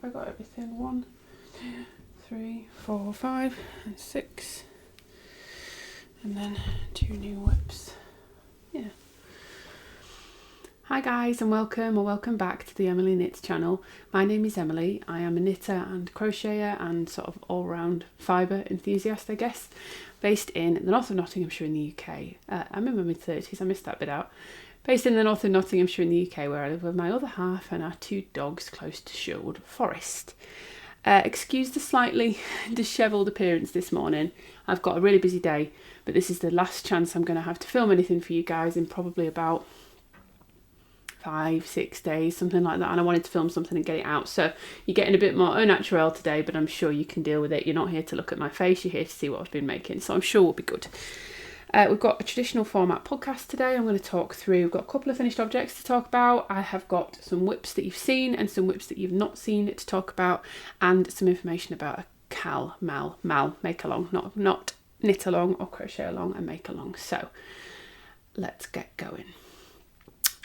I got everything? 1, 2, 3, 4, 5, and 6. And then 2 new whips. Yeah. Hi guys, and welcome back to the Emily Knits channel. My name is Emily. I am a knitter and crocheter and sort of all-round fibre enthusiast, I guess, based in the north of Nottinghamshire in the UK. I'm in my mid-30s, I missed that bit out. Based in the north of Nottinghamshire in the UK, where I live with my other half and our 2 dogs close to Sherwood Forest. Excuse the slightly dishevelled appearance this morning. I've got a really busy day, but this is the last chance I'm going to have to film anything for you guys in probably about 5-6 days, something like that, and I wanted to film something and get it out. So you're getting a bit more au naturel today, but I'm sure you can deal with it. You're not here to look at my face, you're here to see what I've been making, so I'm sure we'll be good. We've got a traditional format podcast today. I'm going to talk through, we've got a couple of finished objects to talk about. I have got some whips that you've seen and some whips that you've not seen to talk about, and some information about a mal make along, not knit along or crochet along, and make along. So let's get going.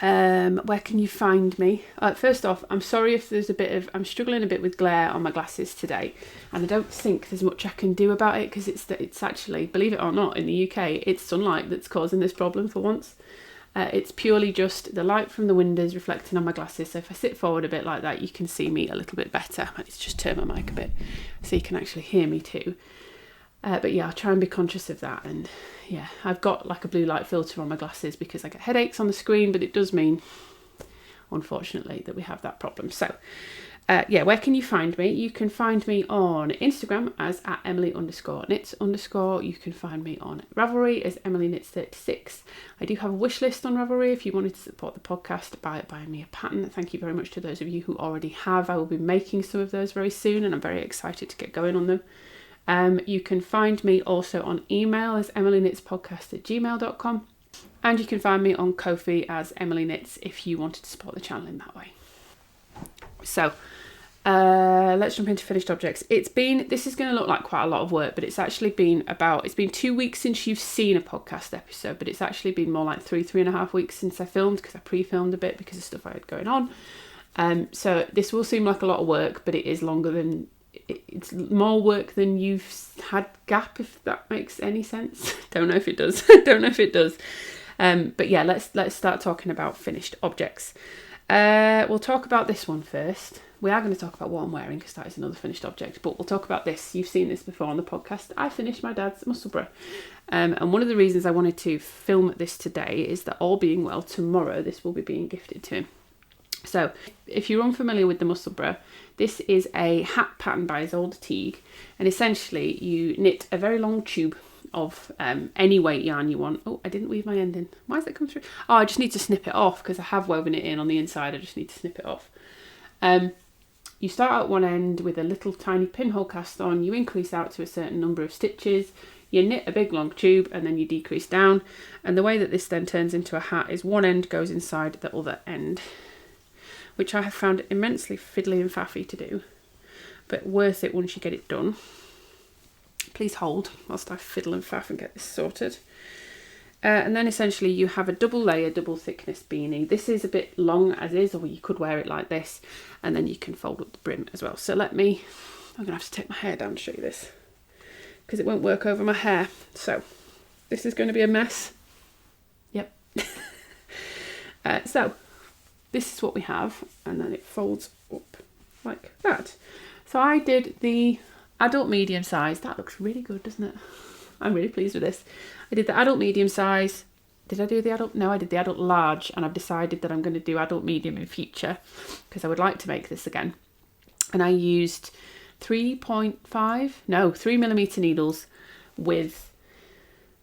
Where can you find me? First off, I'm sorry if there's I'm struggling a bit with glare on my glasses today, and I don't think there's much I can do about it, because it's actually, believe it or not, in the UK it's sunlight that's causing this problem for once. It's purely just the light from the windows reflecting on my glasses, so if I sit forward a bit like that you can see me a little bit better. I might need to just turn my mic a bit so you can actually hear me too. But yeah, I'll try and be conscious of that. And yeah, I've got like a blue light filter on my glasses because I get headaches on the screen, but it does mean, unfortunately, that we have that problem. So yeah, where can you find me? You can find me on Instagram as @Emily_knits_. You can find me on Ravelry as EmilyKnits36. I do have a wish list on Ravelry if you wanted to support the podcast by buying me a pattern. Thank you very much to those of you who already have. I will be making some of those very soon, and I'm very excited to get going on them. You can find me also on email as emilyknitspodcast@gmail.com, and you can find me on Ko-fi as Emily Knits if you wanted to support the channel in that way. So let's jump into finished objects. This is going to look like quite a lot of work, but it's actually been it's been 2 weeks since you've seen a podcast episode, but it's actually been more like 3.5 weeks since I filmed, because I pre-filmed a bit because of stuff I had going on. So this will seem like a lot of work, but it's more work than you've had gap, if that makes any sense. Don't know if it does. But yeah, let's start talking about finished objects. We'll talk about this one first. We are going to talk about what I'm wearing, because that is another finished object, but we'll talk about this. You've seen this before on the podcast. I finished my dad's Musselburgh, and one of the reasons I wanted to film this today is that, all being well, tomorrow this will be being gifted to him. So if you're unfamiliar with the Musselburgh, this is a hat pattern by Ysolda Teague, and essentially you knit a very long tube of any weight yarn you want. Oh, I didn't weave my end in. Why has that come through? Oh, I just need to snip it off because I have woven it in on the inside. I just need to snip it off. You start at one end with a little tiny pinhole cast on. You increase out to a certain number of stitches. You knit a big long tube and then you decrease down. And the way that this then turns into a hat is one end goes inside the other end, which I have found immensely fiddly and faffy to do, but worth it once you get it done. Please hold whilst I fiddle and faff and get this sorted. And then essentially you have a double layer, double thickness beanie. This is a bit long as is, or you could wear it like this, and then you can fold up the brim as well. So I'm going to have to take my hair down to show you this, because it won't work over my hair. So this is going to be a mess. Yep. So this is what we have, and then it folds up like that. So I did the adult medium size. That looks really good, doesn't it? I'm really pleased with this. I did the adult medium size. Did I do the adult? No, I did the adult large, and I've decided that I'm going to do adult medium in future, because I would like to make this again. And I used 3mm needles with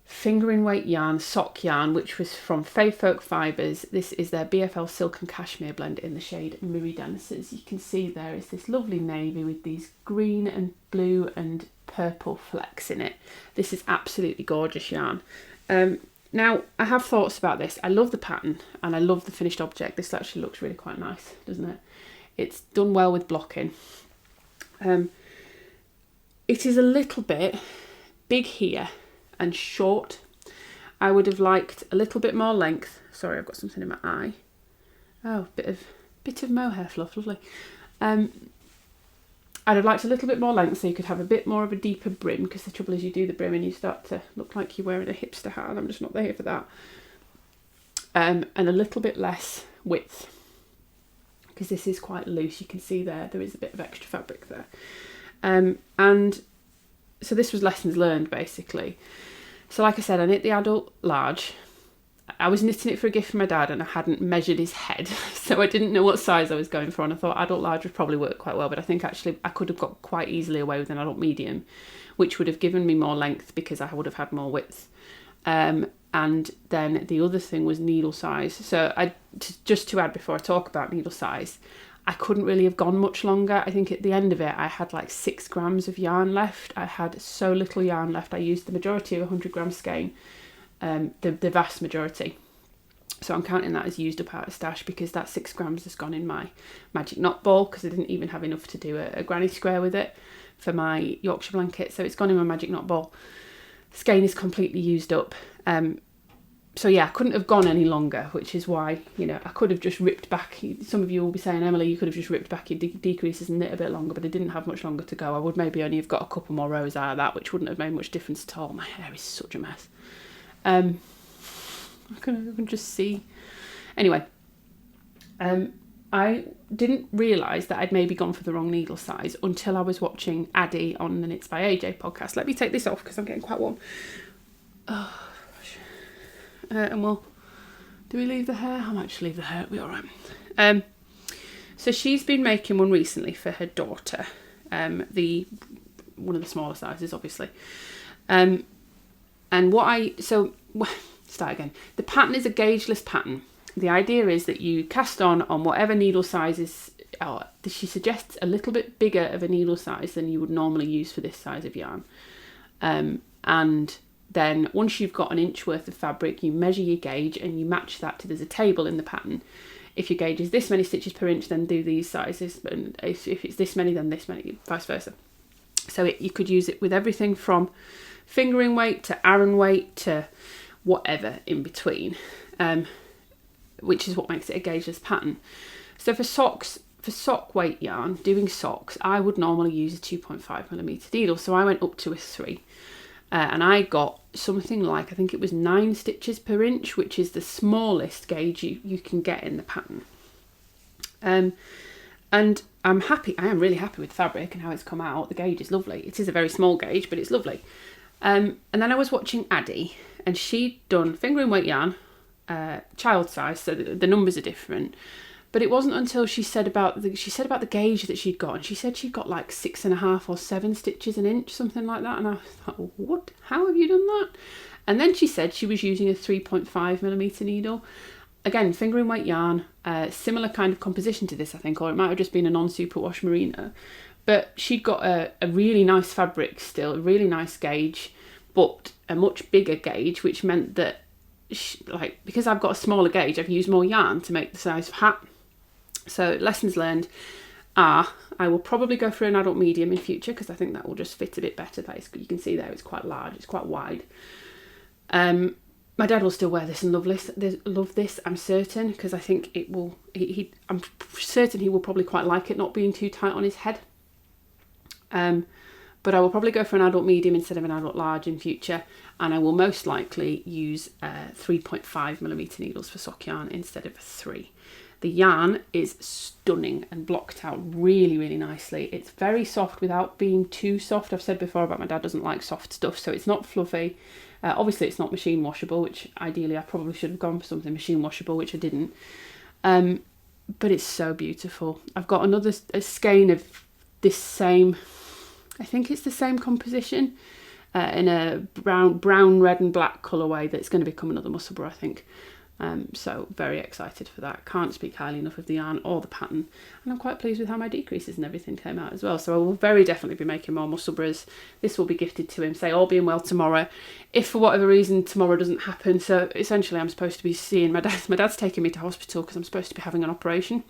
fingering weight yarn, sock yarn, which was from Faith Folk Fibres. This is their BFL Silk and Cashmere blend in the shade Murray Dancers. You can see there is this lovely navy with these green and blue and purple flecks in it. This is absolutely gorgeous yarn. Now, I have thoughts about this. I love the pattern and I love the finished object. This actually looks really quite nice, doesn't it? It's done well with blocking. It is a little bit big here and short. I would have liked a little bit more length. Sorry, I've got something in my eye. Oh, bit of mohair fluff, lovely. I'd have liked a little bit more length so you could have a bit more of a deeper brim, because the trouble is you do the brim and you start to look like you're wearing a hipster hat, and I'm just not there for that. And a little bit less width, because this is quite loose. You can see there is a bit of extra fabric there. And so this was lessons learned, basically. So like I said, I knit the adult large. I was knitting it for a gift from my dad, and I hadn't measured his head, so I didn't know what size I was going for, and I thought adult large would probably work quite well, but I think actually I could have got quite easily away with an adult medium, which would have given me more length because I would have had more width. And then the other thing was needle size. So just to add before I talk about needle size, I couldn't really have gone much longer. I think at the end of it, I had like 6 grams of yarn left. I had so little yarn left. I used the majority of 100 gram skein, the vast majority. So I'm counting that as used up out of stash, because that 6 grams has gone in my magic knot ball, because I didn't even have enough to do a granny square with it for my Yorkshire blanket. So it's gone in my magic knot ball. Skein is completely used up. So yeah, I couldn't have gone any longer, which is why, you know, I could have just ripped back. Some of you will be saying, Emily, you could have just ripped back your decreases and knit a bit longer, but I didn't have much longer to go. I would maybe only have got a couple more rows out of that, which wouldn't have made much difference at all. My hair is such a mess. I can just see. Anyway, I didn't realise that I'd maybe gone for the wrong needle size until I was watching Addie on the Knits by AJ podcast. Let me take this off because I'm getting quite warm. Oh, gosh. And do we leave the hair? I might just leave the hair, it'll be all right. So she's been making one recently for her daughter, one of the smaller sizes, obviously. Start again. The pattern is a gaugeless pattern. The idea is that you cast on whatever needle sizes. She suggests a little bit bigger of a needle size than you would normally use for this size of yarn. And then once you've got an inch worth of fabric, you measure your gauge and you match that to, there's a table in the pattern. If your gauge is this many stitches per inch, then do these sizes. And if it's this many, then this many, vice versa. So you could use it with everything from fingering weight to Aran weight to whatever in between, which is what makes it a gaugeless pattern. So for sock weight yarn, doing socks, I would normally use a 2.5mm needle. So I went up to a 3. And I got something like, I think it was 9 stitches per inch, which is the smallest gauge you can get in the pattern. And I'm happy, I am really happy with the fabric and how it's come out. The gauge is lovely. It is a very small gauge, but it's lovely. And then I was watching Addie, and she'd done fingering weight yarn, child size, so the numbers are different. But it wasn't until she said about the gauge that she'd got, and she said she'd got like 6.5 or 7 stitches an inch, something like that. And I thought, what? How have you done that? And then she said she was using a 3.5mm needle. Again, fingering weight yarn, similar kind of composition to this, I think, or it might have just been a non-superwash merino. But she'd got a really nice fabric still, a really nice gauge, but a much bigger gauge, which meant that, because I've got a smaller gauge, I've used more yarn to make the size of hat. So lessons learned are, I will probably go for an adult medium in future, because I think that will just fit a bit better. You can see there it's quite large, it's quite wide. My dad will still wear this and love this, I'm certain, because I think it will. I'm certain he will probably quite like it not being too tight on his head. But I will probably go for an adult medium instead of an adult large in future, and I will most likely use 3.5mm needles for sock yarn instead of a 3. The yarn is stunning and blocked out really, really nicely. It's very soft without being too soft. I've said before about my dad doesn't like soft stuff, so it's not fluffy. Obviously, it's not machine washable, which ideally I probably should have gone for something machine washable, which I didn't. But it's so beautiful. I've got a skein of this same, I think it's the same composition, in a brown, red and black colourway that's going to become another Musselburgh, I think. So very excited for that. Can't speak highly enough of the yarn or the pattern, and I'm quite pleased with how my decreases and everything came out as well. So I will very definitely be making more Musselburghs. This will be gifted to him, say all being well tomorrow, if for whatever reason tomorrow doesn't happen. So essentially I'm supposed to be seeing my dad's taking me to hospital because I'm supposed to be having an operation.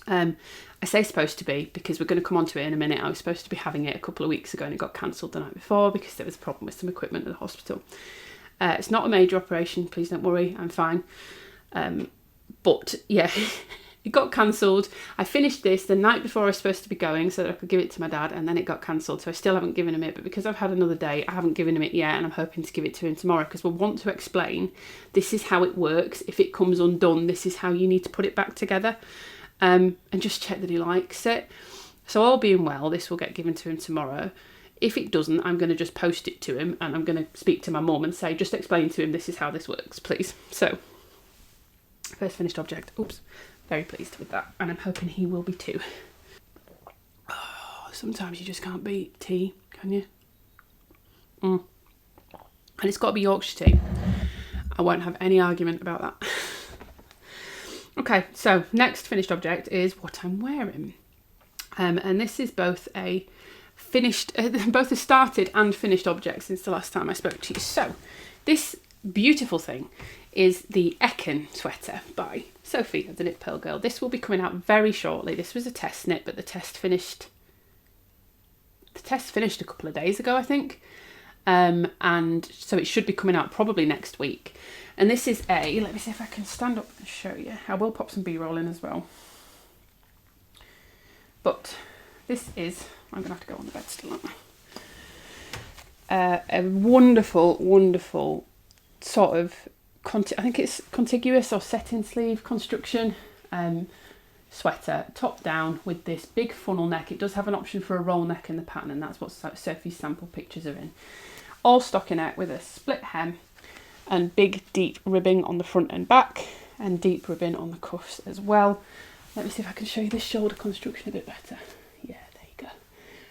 I say supposed to be because we're going to come on to it in a minute. I was supposed to be having it a couple of weeks ago and it got cancelled the night before because there was a problem with some equipment at the hospital. It's not a major operation, please don't worry, I'm fine. But yeah, It got cancelled. I finished this the night before I was supposed to be going so that I could give it to my dad, and then it got cancelled. So I still haven't given him it, but because I've had another day, I haven't given him it yet, and I'm hoping to give it to him tomorrow because we'll want to explain this is how it works. If it comes undone, this is how you need to put it back together, and just check that he likes it. So all being well, this will get given to him tomorrow. If it doesn't, I'm going to just post it to him, and I'm going to speak to my mum and say, just explain to him this is how this works, please. So, first finished object. Oops. Very pleased with that, and I'm hoping he will be too. Oh, sometimes you just can't beat tea, can you? And it's got to be Yorkshire tea. I won't have any argument about that. Okay, so next finished object is what I'm wearing. And this is both a finished, both a started and finished object since the last time I spoke to you. So this beautiful thing is the Eken Sweater by Sophie of the Knit Pearl Girl. This will be coming out very shortly. This was a test knit, but the test finished a couple of days ago, I think. And so it should be coming out probably next week. And this is let me see if I can stand up and show you. I will pop some B-roll in as well. But this is, I'm going to have to go on the bed still, aren't I? A wonderful, wonderful sort of, I think it's contiguous or set-in sleeve construction sweater, top down with this big funnel neck. It does have an option for a roll neck in the pattern, and that's what Sophie's sample pictures are in. All stockinette with a split hem and big deep ribbing on the front and back, and deep ribbing on the cuffs as well. Let me see if I can show you this shoulder construction a bit better. Yeah, there you go.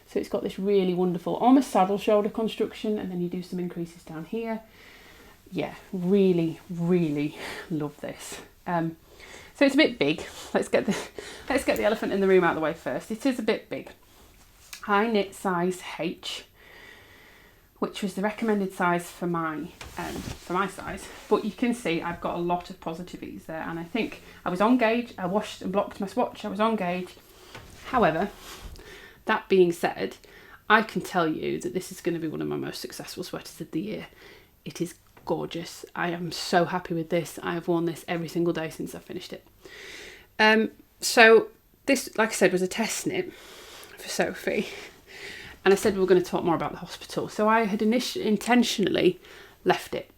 So it's got this really wonderful, almost saddle shoulder construction, and then you do some increases down here. Yeah, really, really love this. So it's a bit big. Let's get the elephant in the room out of the way first. It is a bit big. I knit size H, which was the recommended size for my size. But you can see I've got a lot of positive ease there, and I think I was on gauge. I washed and blocked my swatch. I was on gauge. However, that being said, I can tell you that this is going to be one of my most successful sweaters of the year. It is gorgeous. I am so happy with this. I have worn this every single day since I finished it. So this, like I said, was a test knit for Sophie, and I said we were going to talk more about the hospital. So I had intentionally left it.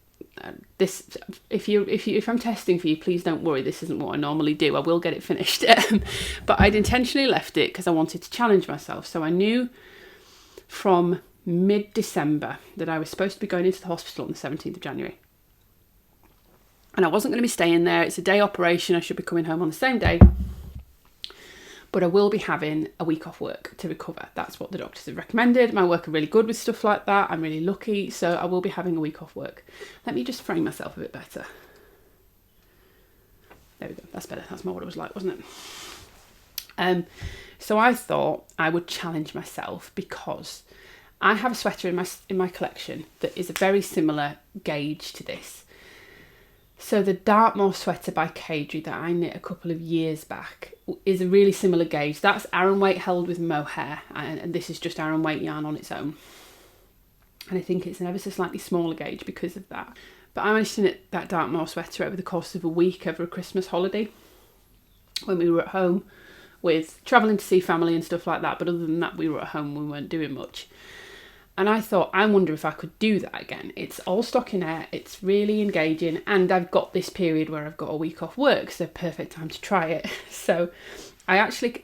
If I'm testing for you, please don't worry. This isn't what I normally do. I will get it finished, but I'd intentionally left it because I wanted to challenge myself. So I knew from mid-December that I was supposed to be going into the hospital on the 17th of January. And I wasn't going to be staying there. It's a day operation. I should be coming home on the same day. But I will be having a week off work to recover. That's what the doctors have recommended. My work are really good with stuff like that. I'm really lucky. So I will be having a week off work. Let me just frame myself a bit better. There we go. That's better. That's more what it was like, wasn't it? So I thought I would challenge myself because I have a sweater in my collection that is a very similar gauge to this. So the Dartmoor sweater by Cadre that I knit a couple of years back is a really similar gauge. That's Aran weight held with mohair, and this is just Aran weight yarn on its own. And I think it's an ever so slightly smaller gauge because of that. But I managed to knit that Dartmoor sweater over the course of a week over a Christmas holiday when we were at home with travelling to see family and stuff like that. But other than that, we were at home, we weren't doing much. And I thought, I wonder if I could do that again. It's all stockinette, it's really engaging, and I've got this period where I've got a week off work, so perfect time to try it. So I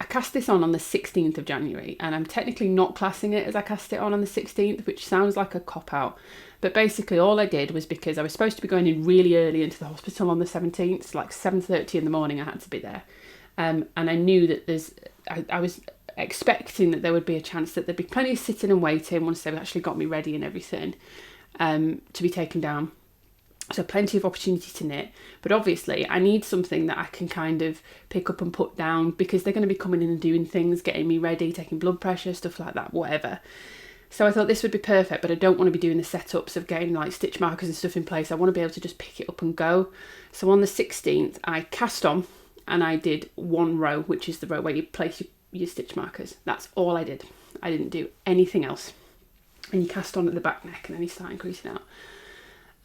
cast this on the 16th of January, and I'm technically not classing it as I cast it on the 16th, which sounds like a cop-out. But basically all I did was because I was supposed to be going in really early into the hospital on the 17th, like 7:30 in the morning I had to be there. And I knew that I was expecting that there would be a chance that there'd be plenty of sitting and waiting once they've actually got me ready and everything to be taken down. So plenty of opportunity to knit, but obviously I need something that I can kind of pick up and put down because they're going to be coming in and doing things, getting me ready, taking blood pressure, stuff like that, whatever. So I thought this would be perfect, but I don't want to be doing the setups of getting like stitch markers and stuff in place. I want to be able to just pick it up and go. So on the 16th I cast on and I did one row, which is the row where you place your stitch markers. That's all I did. I didn't do anything else. And you cast on at the back neck and then you start increasing out.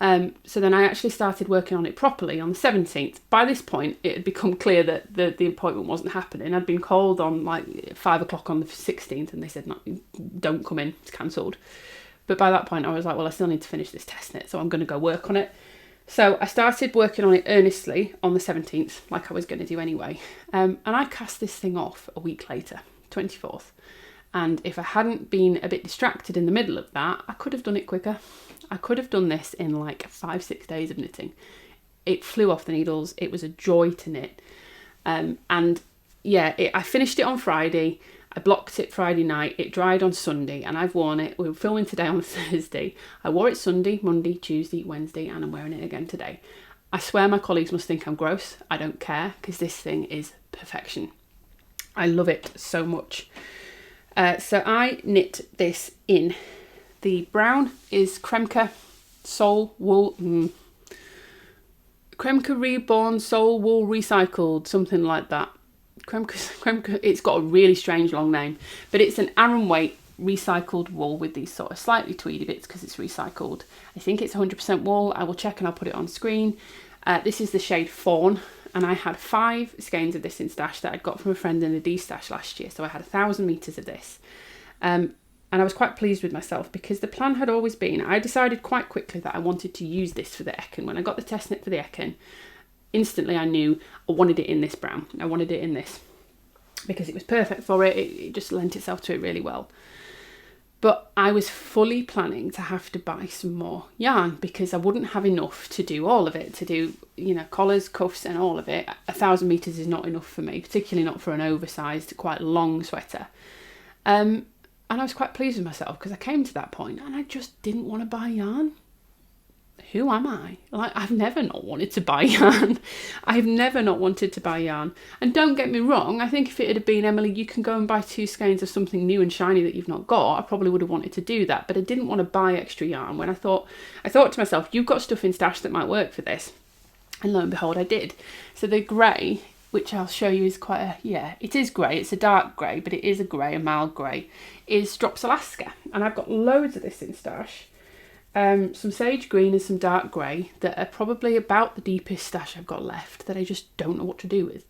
So then I actually started working on it properly on the 17th. By this point, it had become clear that the appointment wasn't happening. I'd been called on like 5 o'clock on the 16th and they said, no, don't come in, it's cancelled. But by that point I was like, well, I still need to finish this test knit, so I'm going to go work on it. So I started working on it earnestly on the 17th, like I was going to do anyway. And I cast this thing off a week later, 24th. And if I hadn't been a bit distracted in the middle of that, I could have done it quicker. I could have done this in like 5-6 days of knitting. It flew off the needles. It was a joy to knit. And yeah, I finished it on Friday. I blocked it Friday night. It dried on Sunday and I've worn it. We were filming today on Thursday. I wore it Sunday, Monday, Tuesday, Wednesday, and I'm wearing it again today. I swear my colleagues must think I'm gross. I don't care because this thing is perfection. I love it so much. So I knit this in. The brown is Kremke Soul Wool, Kremke Reborn Soul Wool Recycled, something like that. Kremke, it's got a really strange long name, but it's an Aran weight recycled wool with these sort of slightly tweedy bits because it's recycled. I think it's 100% wool. I will check and I'll put it on screen. This is the shade Fawn, and I had 5 skeins of this in stash that I'd got from a friend in a D stash last year, so I had 1,000 metres of this. And I was quite pleased with myself because the plan had always been, I decided quite quickly that I wanted to use this for the Eken. When I got the test knit for the Eken, instantly I knew I wanted it in this brown. I wanted it in this because it was perfect for it. It just lent itself to it really well. But I was fully planning to have to buy some more yarn because I wouldn't have enough to do all of it, to do, you know, collars, cuffs and all of it. 1,000 metres is not enough for me, particularly not for an oversized, quite long sweater. And I was quite pleased with myself because I came to that point and I just didn't want to buy yarn. Who am I? Like, I've never not wanted to buy yarn. I've never not wanted to buy yarn. And don't get me wrong, I think if it had been, Emily, you can go and buy 2 skeins of something new and shiny that you've not got, I probably would have wanted to do that. But I didn't want to buy extra yarn when I thought to myself, you've got stuff in stash that might work for this. And lo and behold, I did. So the grey, which I'll show you is quite a, yeah, it is grey. It's a dark grey, but it is a grey, a mild grey, is Drops Alaska. And I've got loads of this in stash. Some sage green and some dark grey that are probably about the deepest stash I've got left that I just don't know what to do with.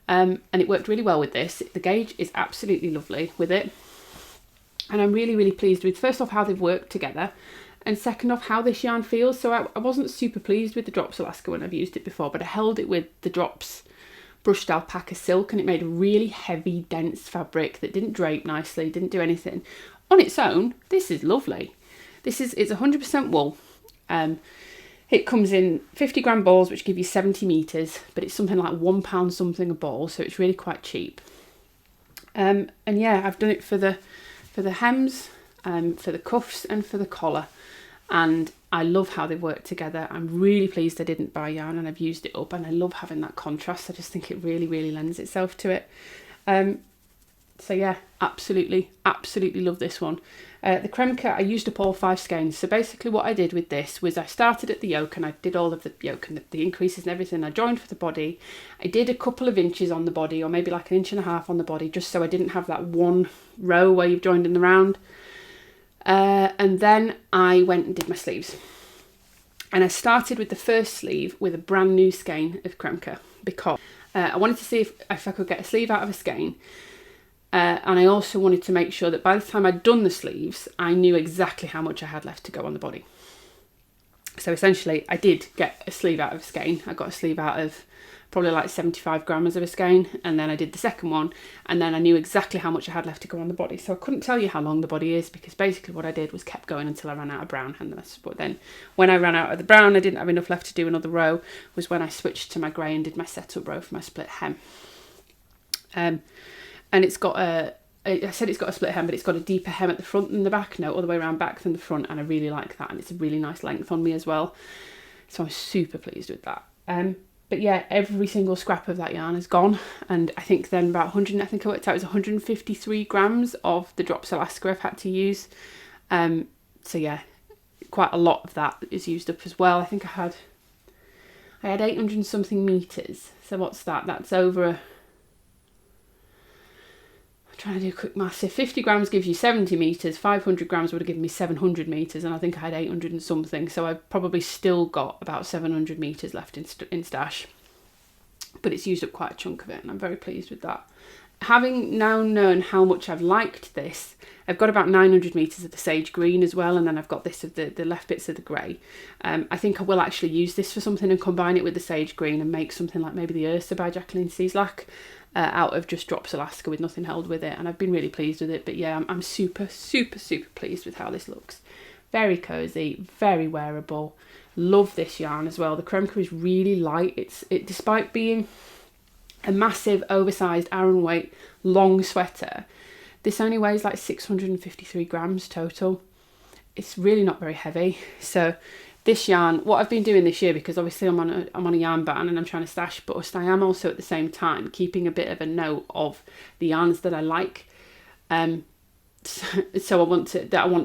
And it worked really well with this. The gauge is absolutely lovely with it. And I'm really, really pleased with, first off, how they've worked together. And second off, how this yarn feels. So I wasn't super pleased with the Drops Alaska when I've used it before, but I held it with the Drops brushed alpaca silk and it made a really heavy, dense fabric that didn't drape nicely, didn't do anything. On its own, this is lovely. It's 100% wool. It comes in 50 gram balls, which give you 70 metres, but it's something like £1 something a ball, so it's really quite cheap. And yeah, I've done it for the hems, for the cuffs and for the collar. And I love how they've worked together. I'm really pleased I didn't buy yarn and I've used it up, and I love having that contrast. I just think it really, really lends itself to it. So yeah, absolutely love this one. The Kremke, I used up all 5 skeins. So basically what I did with this was I started at the yoke and I did all of the yoke and the increases and everything. I joined for the body. I did a couple of inches on the body, or maybe like 1.5 inches on the body, just so I didn't have that one row where you've joined in the round. And then I went and did my sleeves. And I started with the first sleeve with a brand new skein of Kremke because I wanted to see if I could get a sleeve out of a skein. And I also wanted to make sure that by the time I'd done the sleeves, I knew exactly how much I had left to go on the body. So essentially, I did get a sleeve out of a skein. I got a sleeve out of probably like 75 grams of a skein, and then I did the second one, and then I knew exactly how much I had left to go on the body. So I couldn't tell you how long the body is, because basically what I did was kept going until I ran out of brown. But then when I ran out of the brown, I didn't have enough left to do another row, was when I switched to my grey and did my setup row for my split hem. And it's got I said it's got a split hem, but it's got a deeper hem at the front than the back. No, all the way around back than the front, and I really like that, and it's a really nice length on me as well. So I'm super pleased with that. But yeah, every single scrap of that yarn is gone, and I think then about 100, I think I worked out it was 153 grams of the Drops Alaska I've had to use. So yeah, quite a lot of that is used up as well. I think I had 800 and something metres. So what's that? That's over trying to do quick maths. If 50 grams gives you 70 metres, 500 grams would have given me 700 metres, and I think I had 800 and something, so I've probably still got about 700 metres left in stash. But it's used up quite a chunk of it, and I'm very pleased with that. Having now known how much I've liked this, I've got about 900 metres of the sage green as well, and then I've got this of the left bits of the grey. I think I will actually use this for something and combine it with the sage green and make something like maybe the Ursa by Jacqueline Cieslak out of just drops Alaska with nothing held with it, and I've been really pleased with it. But yeah, I'm super, super, super pleased with how this looks. Very cosy, very wearable. Love this yarn as well. The Kremka is really light. Despite being a massive, oversized Aran weight, long sweater, this only weighs like 653 grams total. It's really not very heavy. So this yarn, what I've been doing this year, because obviously I'm on a yarn ban and I'm trying to stash bust, I am also at the same time keeping a bit of a note of the yarns that I like. So I want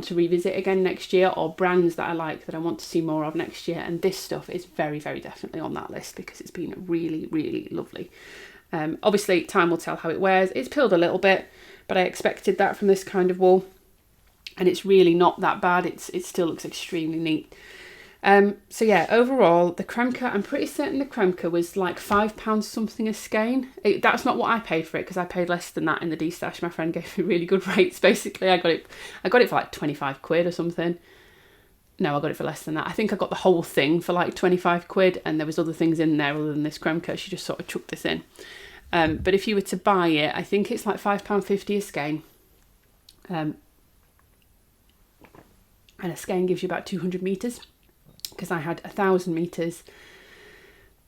to revisit again next year, or brands that I like that I want to see more of next year. And this stuff is very, very definitely on that list because it's been really, really lovely. Obviously, time will tell how it wears. It's pilled a little bit, but I expected that from this kind of wool, and it's really not that bad. It still looks extremely neat. So yeah, overall, the Kremka, I'm pretty certain the Kremka was like £5 something a skein. That's not what I paid for it, because I paid less than that in the D-stash. My friend gave me really good rates. Basically, I got it for like 25 quid or something. No, I got it for less than that. I think I got the whole thing for like 25 quid, and there was other things in there other than this Kremka. She just sort of chucked this in. But if you were to buy it, I think it's like £5.50 a skein. And a skein gives you about 200 metres. Because I had 1,000 metres.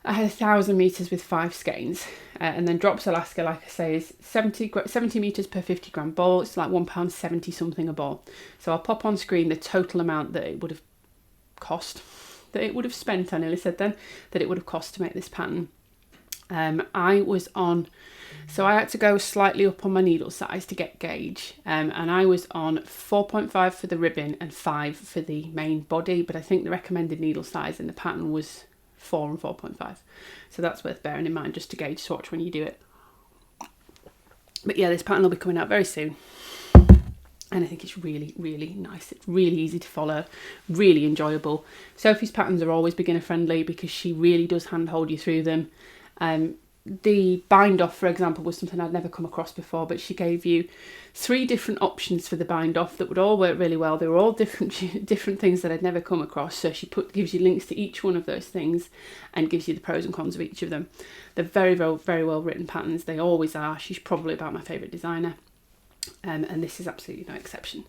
I had 1,000 metres with 5 skeins. And then drops Alaska, like I say, is 70 metres per 50 gram ball. It's like £1.70 something a ball. So I'll pop on screen the total amount that it would have cost, that it would have spent, I nearly said then, that it would have cost to make this pattern. So I had to go slightly up on my needle size to get gauge, and I was on 4.5 for the ribbon and 5 for the main body, but I think the recommended needle size in the pattern was 4 and 4.5, so that's worth bearing in mind just to gauge swatch when you do it. But yeah, this pattern will be coming out very soon, and I think it's really, really nice. It's really easy to follow, really enjoyable. Sophie's patterns are always beginner friendly because she really does handhold you through them. The bind off, for example, was something I'd never come across before, but she gave you 3 different options for the bind off that would all work really well. They were all different things that I'd never come across. So she gives you links to each one of those things and gives you the pros and cons of each of them. They're very, very, very well written patterns. They always are. She's probably about my favourite designer. And this is absolutely no exception.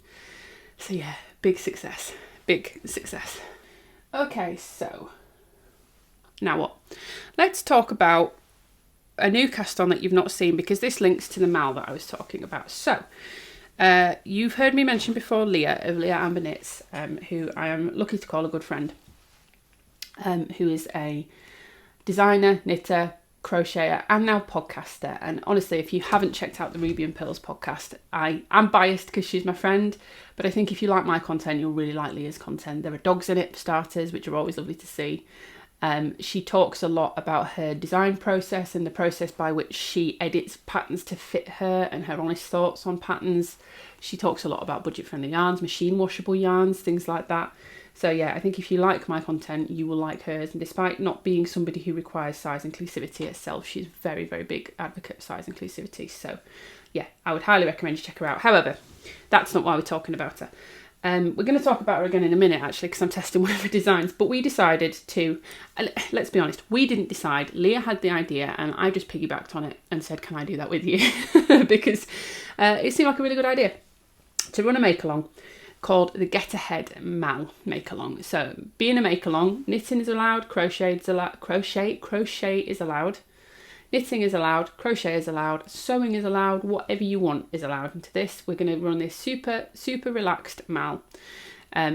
So yeah, big success. Big success. Okay, so now what? Let's talk about a new cast on that you've not seen, because this links to the mal that I was talking about. So you've heard me mention before Leah of Leah Amber Knits, who I am lucky to call a good friend, who is a designer, knitter, crocheter and now podcaster. And honestly, if you haven't checked out the Ruby and Pearls podcast, I am biased because she's my friend, but I think if you like my content, you'll really like Leah's content. There are dogs in it for starters, which are always lovely to see. She talks a lot about her design process and the process by which she edits patterns to fit her and her honest thoughts on patterns. She talks a lot about budget-friendly yarns, machine washable yarns, things like that. So yeah, I think if you like my content, you will like hers. And despite not being somebody who requires size inclusivity herself, she's a very, very big advocate of size inclusivity. So yeah, I would highly recommend you check her out. However, that's not why we're talking about her. We're going to talk about her again in a minute, actually, because I'm testing one of her designs. But we decided to, let's be honest, we didn't decide. Leah had the idea and I just piggybacked on it and said, can I do that with you? Because it seemed like a really good idea to run a make-along called the Get Ahead Mal make-along. So being a make-along, knitting is allowed, crochet is allowed, knitting is allowed, crochet is allowed, sewing is allowed, whatever you want is allowed into this. We're going to run this super, super relaxed mal.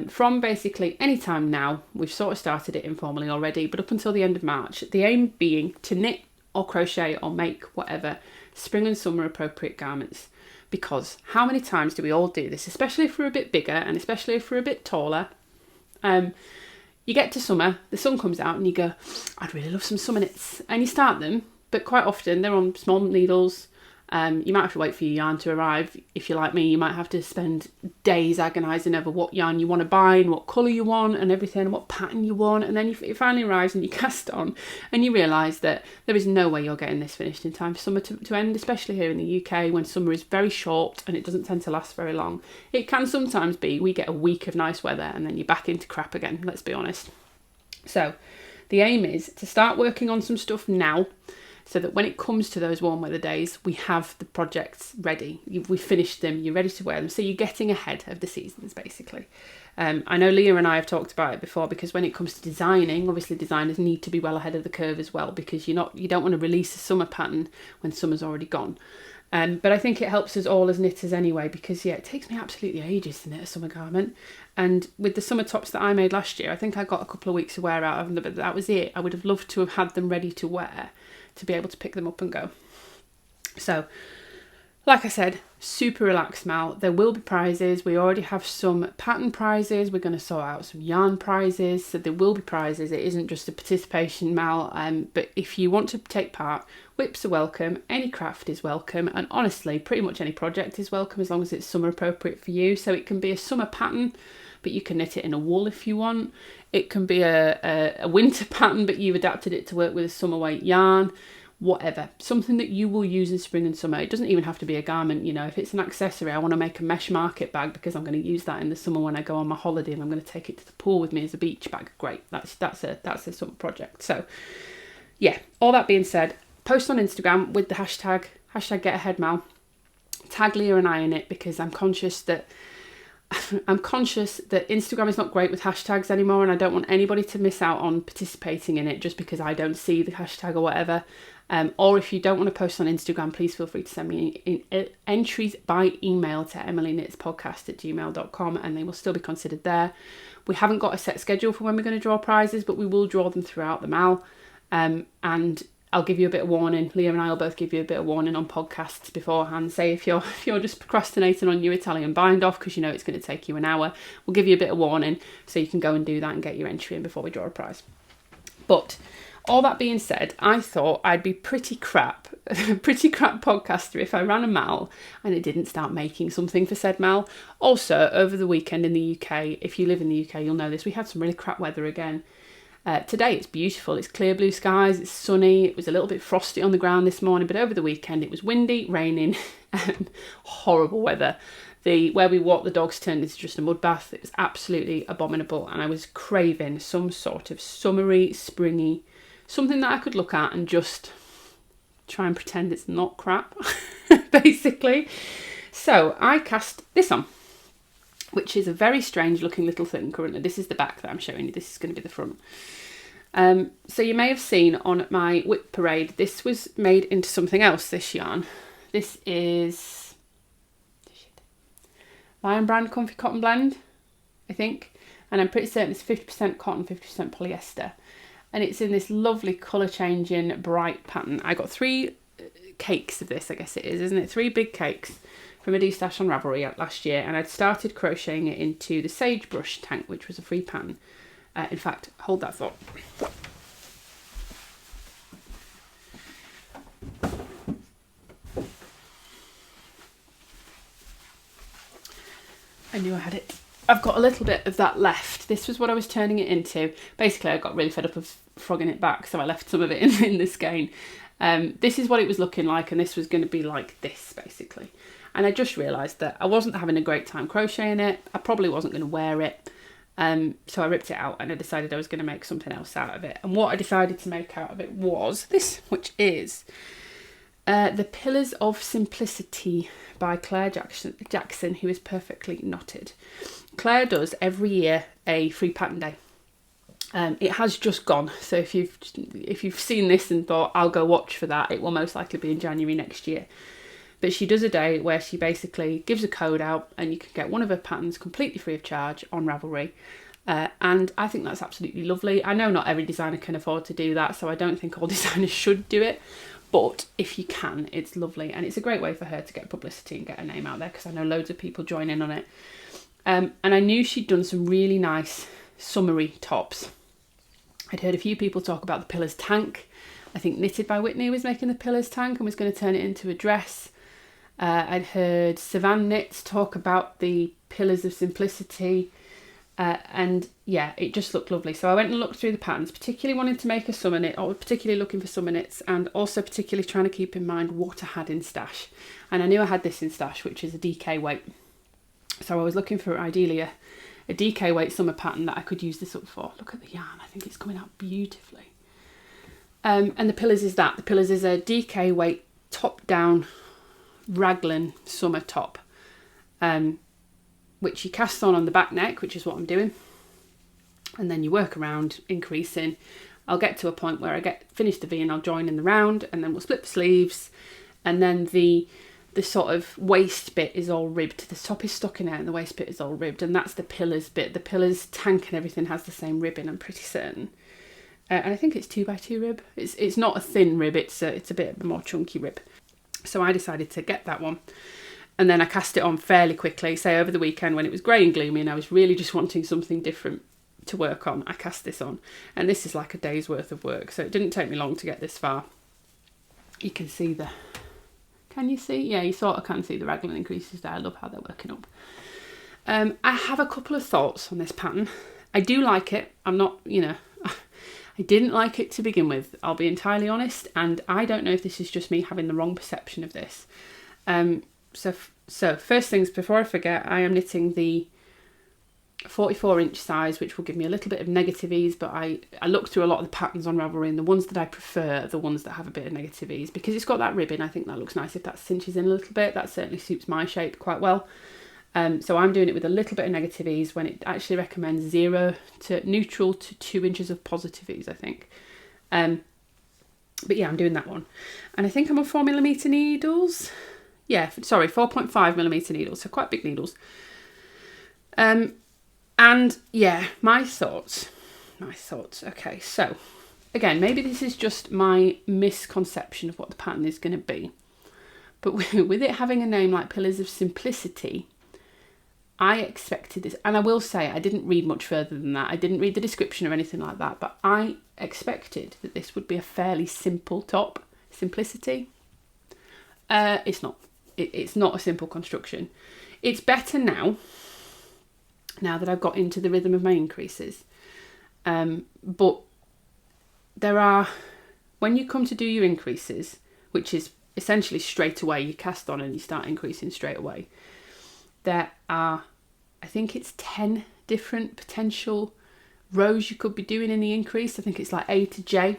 From basically any time now. We've sort of started it informally already, but up until the end of March. The aim being to knit or crochet or make whatever spring and summer appropriate garments. Because how many times do we all do this, especially if we're a bit bigger and especially if we're a bit taller? You get to summer, the sun comes out and you go, I'd really love some summer knits. And you start them. But quite often they're on small needles You might have to wait for your yarn to arrive. If you're like me, you might have to spend days agonising over what yarn you want to buy and what colour you want and everything and what pattern you want. And then it finally arrives and you cast on and you realise that there is no way you're getting this finished in time for summer to end, especially here in the UK when summer is very short and it doesn't tend to last very long. It can sometimes be we get a week of nice weather and then you're back into crap again, let's be honest. So the aim is to start working on some stuff now, so that when it comes to those warm weather days, we have the projects ready. We've finished them, you're ready to wear them. So you're getting ahead of the seasons, basically. I know Leah and I have talked about it before, because when it comes to designing, obviously designers need to be well ahead of the curve as well, because you don't want to release a summer pattern when summer's already gone. But I think it helps us all as knitters anyway, because it takes me absolutely ages to knit a summer garment. And with the summer tops that I made last year, I think I got a couple of weeks of wear out of them, but that was it. I would have loved to have had them ready to wear, to be able to pick them up and go. So, like I said, super relaxed Mal. There will be prizes. We already have some pattern prizes. We're going to sort out some yarn prizes. So there will be prizes. It isn't just a participation Mal. But if you want to take part, whips are welcome. Any craft is welcome. And honestly, pretty much any project is welcome as long as it's summer appropriate for you. So it can be a summer pattern, but you can knit it in a wool if you want. It can be a winter pattern, but you've adapted it to work with a summer weight yarn. Whatever, something that you will use in spring and summer. It doesn't even have to be a garment, if it's an accessory. I want to make a mesh market bag because I'm going to use that in the summer when I go on my holiday and I'm going to take it to the pool with me as a beach bag. Great, that's a summer project. So yeah, all that being said, post on Instagram with the hashtag #GetAheadMal. Tag Leah and I in it, because I'm conscious that Instagram is not great with hashtags anymore, and I don't want anybody to miss out on participating in it just because I don't see the hashtag or whatever. Or if you don't want to post on Instagram, please feel free to send me entries by email to emilyknitspodcast@gmail.com, and they will still be considered there. We haven't got a set schedule for when we're going to draw prizes, but we will draw them throughout the Mal. And I'll give you a bit of warning. Leah and I will both give you a bit of warning on podcasts beforehand. Say if you're just procrastinating on your Italian bind off because it's going to take you an hour, we'll give you a bit of warning so you can go and do that and get your entry in before we draw a prize. But all that being said, I thought I'd be pretty crap podcaster if I ran a Mal and it didn't start making something for said Mal. Also, over the weekend in the UK, if you live in the UK, you'll know this, we had some really crap weather again. Today it's beautiful, it's clear blue skies, it's sunny, it was a little bit frosty on the ground this morning, but over the weekend it was windy, raining, horrible weather. Where we walked the dogs turned into just a mud bath. It was absolutely abominable, and I was craving some sort of summery, springy, something that I could look at and just try and pretend it's not crap, basically. So I cast this on, which is a very strange looking little thing currently. This is the back that I'm showing you. This is going to be the front. So you may have seen on my whip parade, this was made into something else, this yarn. This is Lion Brand Comfy Cotton Blend, I think. And I'm pretty certain it's 50% cotton, 50% polyester. And it's in this lovely colour changing bright pattern. I got 3 cakes of this, I guess it is, isn't it? 3 big cakes from a D-stash on Ravelry last year, and I'd started crocheting it into the Sagebrush tank, which was a free pattern. In fact, hold that thought. I knew I had it. I've got a little bit of that left. This was what I was turning it into. Basically, I got really fed up of frogging it back, so I left some of it in the skein. This is what it was looking like, and this was going to be like this, basically. And I just realised that I wasn't having a great time crocheting it. I probably wasn't going to wear it. So I ripped it out and I decided I was going to make something else out of it. And what I decided to make out of it was this, which is The Pillars of SimpliciTee by Claire Jackson, who is perfectly knotted. Claire does every year a free pattern day. It has just gone, so if you've seen this and thought I'll go watch for that, it will most likely be in January next year. But she does a day where she basically gives a code out and you can get one of her patterns completely free of charge on Ravelry. And I think that's absolutely lovely. I know not every designer can afford to do that, so I don't think all designers should do it. But if you can, it's lovely. And it's a great way for her to get publicity and get her name out there, because I know loads of people join in on it. And I knew she'd done some really nice summery tops. I'd heard a few people talk about the Pillars tank. I think Knitted by Whitney was making the Pillars tank and was going to turn it into a dress. I'd heard Savan Knits talk about the Pillars of Simplicity, and yeah, it just looked lovely. So I went and looked through the patterns, particularly wanting to make a summer knit, or particularly looking for summer knits, and also particularly trying to keep in mind what I had in stash. And I knew I had this in stash, which is a DK weight. So I was looking for ideally a DK weight summer pattern that I could use this up for. Look at the yarn, I think it's coming out beautifully. And the Pillars is that. The Pillars is a DK weight top down raglan summer top, which you cast on the back neck, which is what I'm doing, and then you work around increasing. I'll get to a point where I finish the V and I'll join in the round, and then we'll split the sleeves, and then the sort of waist bit is all ribbed. The top is stocking out and the waist bit is all ribbed, and that's the Pillars bit. The Pillars tank and everything has the same ribbing, I'm pretty certain. And I think it's 2x2 rib. It's not a thin rib, it's a bit of a more chunky rib. So I decided to get that one. And then I cast it on fairly quickly, say over the weekend when it was grey and gloomy and I was really just wanting something different to work on. I cast this on, and this is like a day's worth of work. So it didn't take me long to get this far. You can see can you see? Yeah, you sort of can see the raglan increases there. I love how they're working up. I have a couple of thoughts on this pattern. I do like it. I'm not, I didn't like it to begin with, I'll be entirely honest, and I don't know if this is just me having the wrong perception of this. So first things, before I forget, I am knitting the 44-inch size, which will give me a little bit of negative ease, but I looked through a lot of the patterns on Ravelry, and the ones that I prefer are the ones that have a bit of negative ease, because it's got that ribbing. I think that looks nice if that cinches in a little bit. That certainly suits my shape quite well. So I'm doing it with a little bit of negative ease, when it actually recommends 0 to neutral to 2 inches of positive ease, I think. But yeah, I'm doing that one. And I think I'm on 4mm needles. Yeah, sorry, 4.5mm needles, so quite big needles. And yeah, my thoughts. Okay, so again, maybe this is just my misconception of what the pattern is going to be. But with it having a name like Pillars of Simplicity, I expected this, and I will say I didn't read much further than that. I didn't read the description or anything like that, but I expected that this would be a fairly simple top. Simplicity. It's not. It's not a simple construction. It's better now that I've got into the rhythm of my increases. But there are, when you come to do your increases, which is essentially straight away, you cast on and you start increasing straight away, there are, I think it's 10 different potential rows you could be doing in the increase. I think it's like A to J.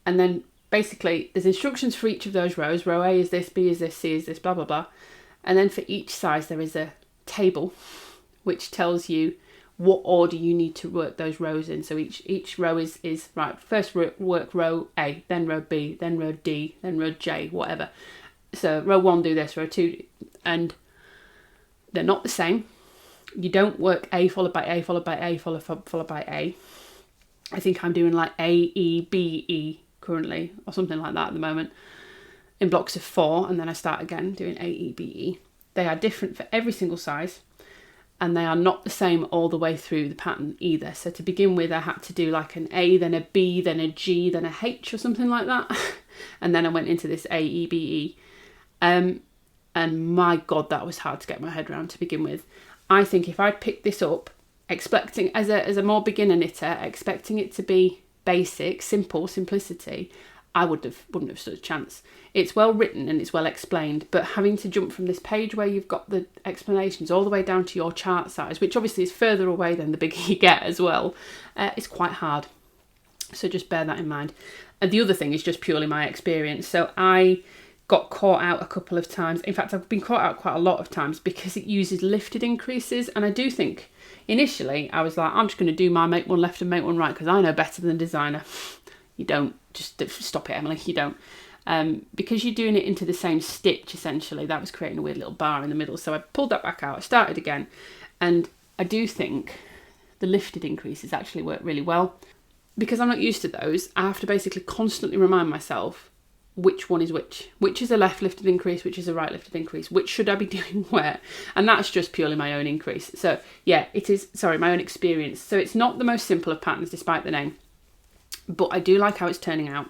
And then basically there's instructions for each of those rows. Row A is this, B is this, C is this, blah, blah, blah. And then for each size there is a table which tells you what order you need to work those rows in. So each row is right, first work row A, then row B, then row D, then row J, whatever. So row 1 do this, row 2, and they're not the same. You don't work A followed by A followed by A followed by A. I think I'm doing like A, E, B, E currently, or something like that at the moment, in blocks of 4, and then I start again doing A, E, B, E. They are different for every single size, and they are not the same all the way through the pattern either. So to begin with, I had to do like an A, then a B, then a G, then a H or something like that. And then I went into this A, E, B, E. And my God, that was hard to get my head around to begin with. I think if I'd picked this up, expecting, as a more beginner knitter, expecting it to be basic, simple, simplicity, I wouldn't have stood a chance. It's well written and it's well explained, but having to jump from this page where you've got the explanations all the way down to your chart size, which obviously is further away than the bigger you get as well, it's quite hard. So just bear that in mind. And the other thing is just purely my experience. So I got caught out a couple of times. In fact, I've been caught out quite a lot of times because it uses lifted increases. And I do think initially I was like, I'm just going to do my make one left and make one right because I know better than the designer. You don't. Just stop it, Emily. You don't. Because you're doing it into the same stitch, essentially, that was creating a weird little bar in the middle. So I pulled that back out. I started again. And I do think the lifted increases actually work really well. Because I'm not used to those, I have to basically constantly remind myself which one is which. Which is a left lifted increase, which is a right lifted increase. Which should I be doing where? And that's just purely my own increase. So yeah, it is, sorry, my own experience. So it's not the most simple of patterns despite the name. But I do like how it's turning out.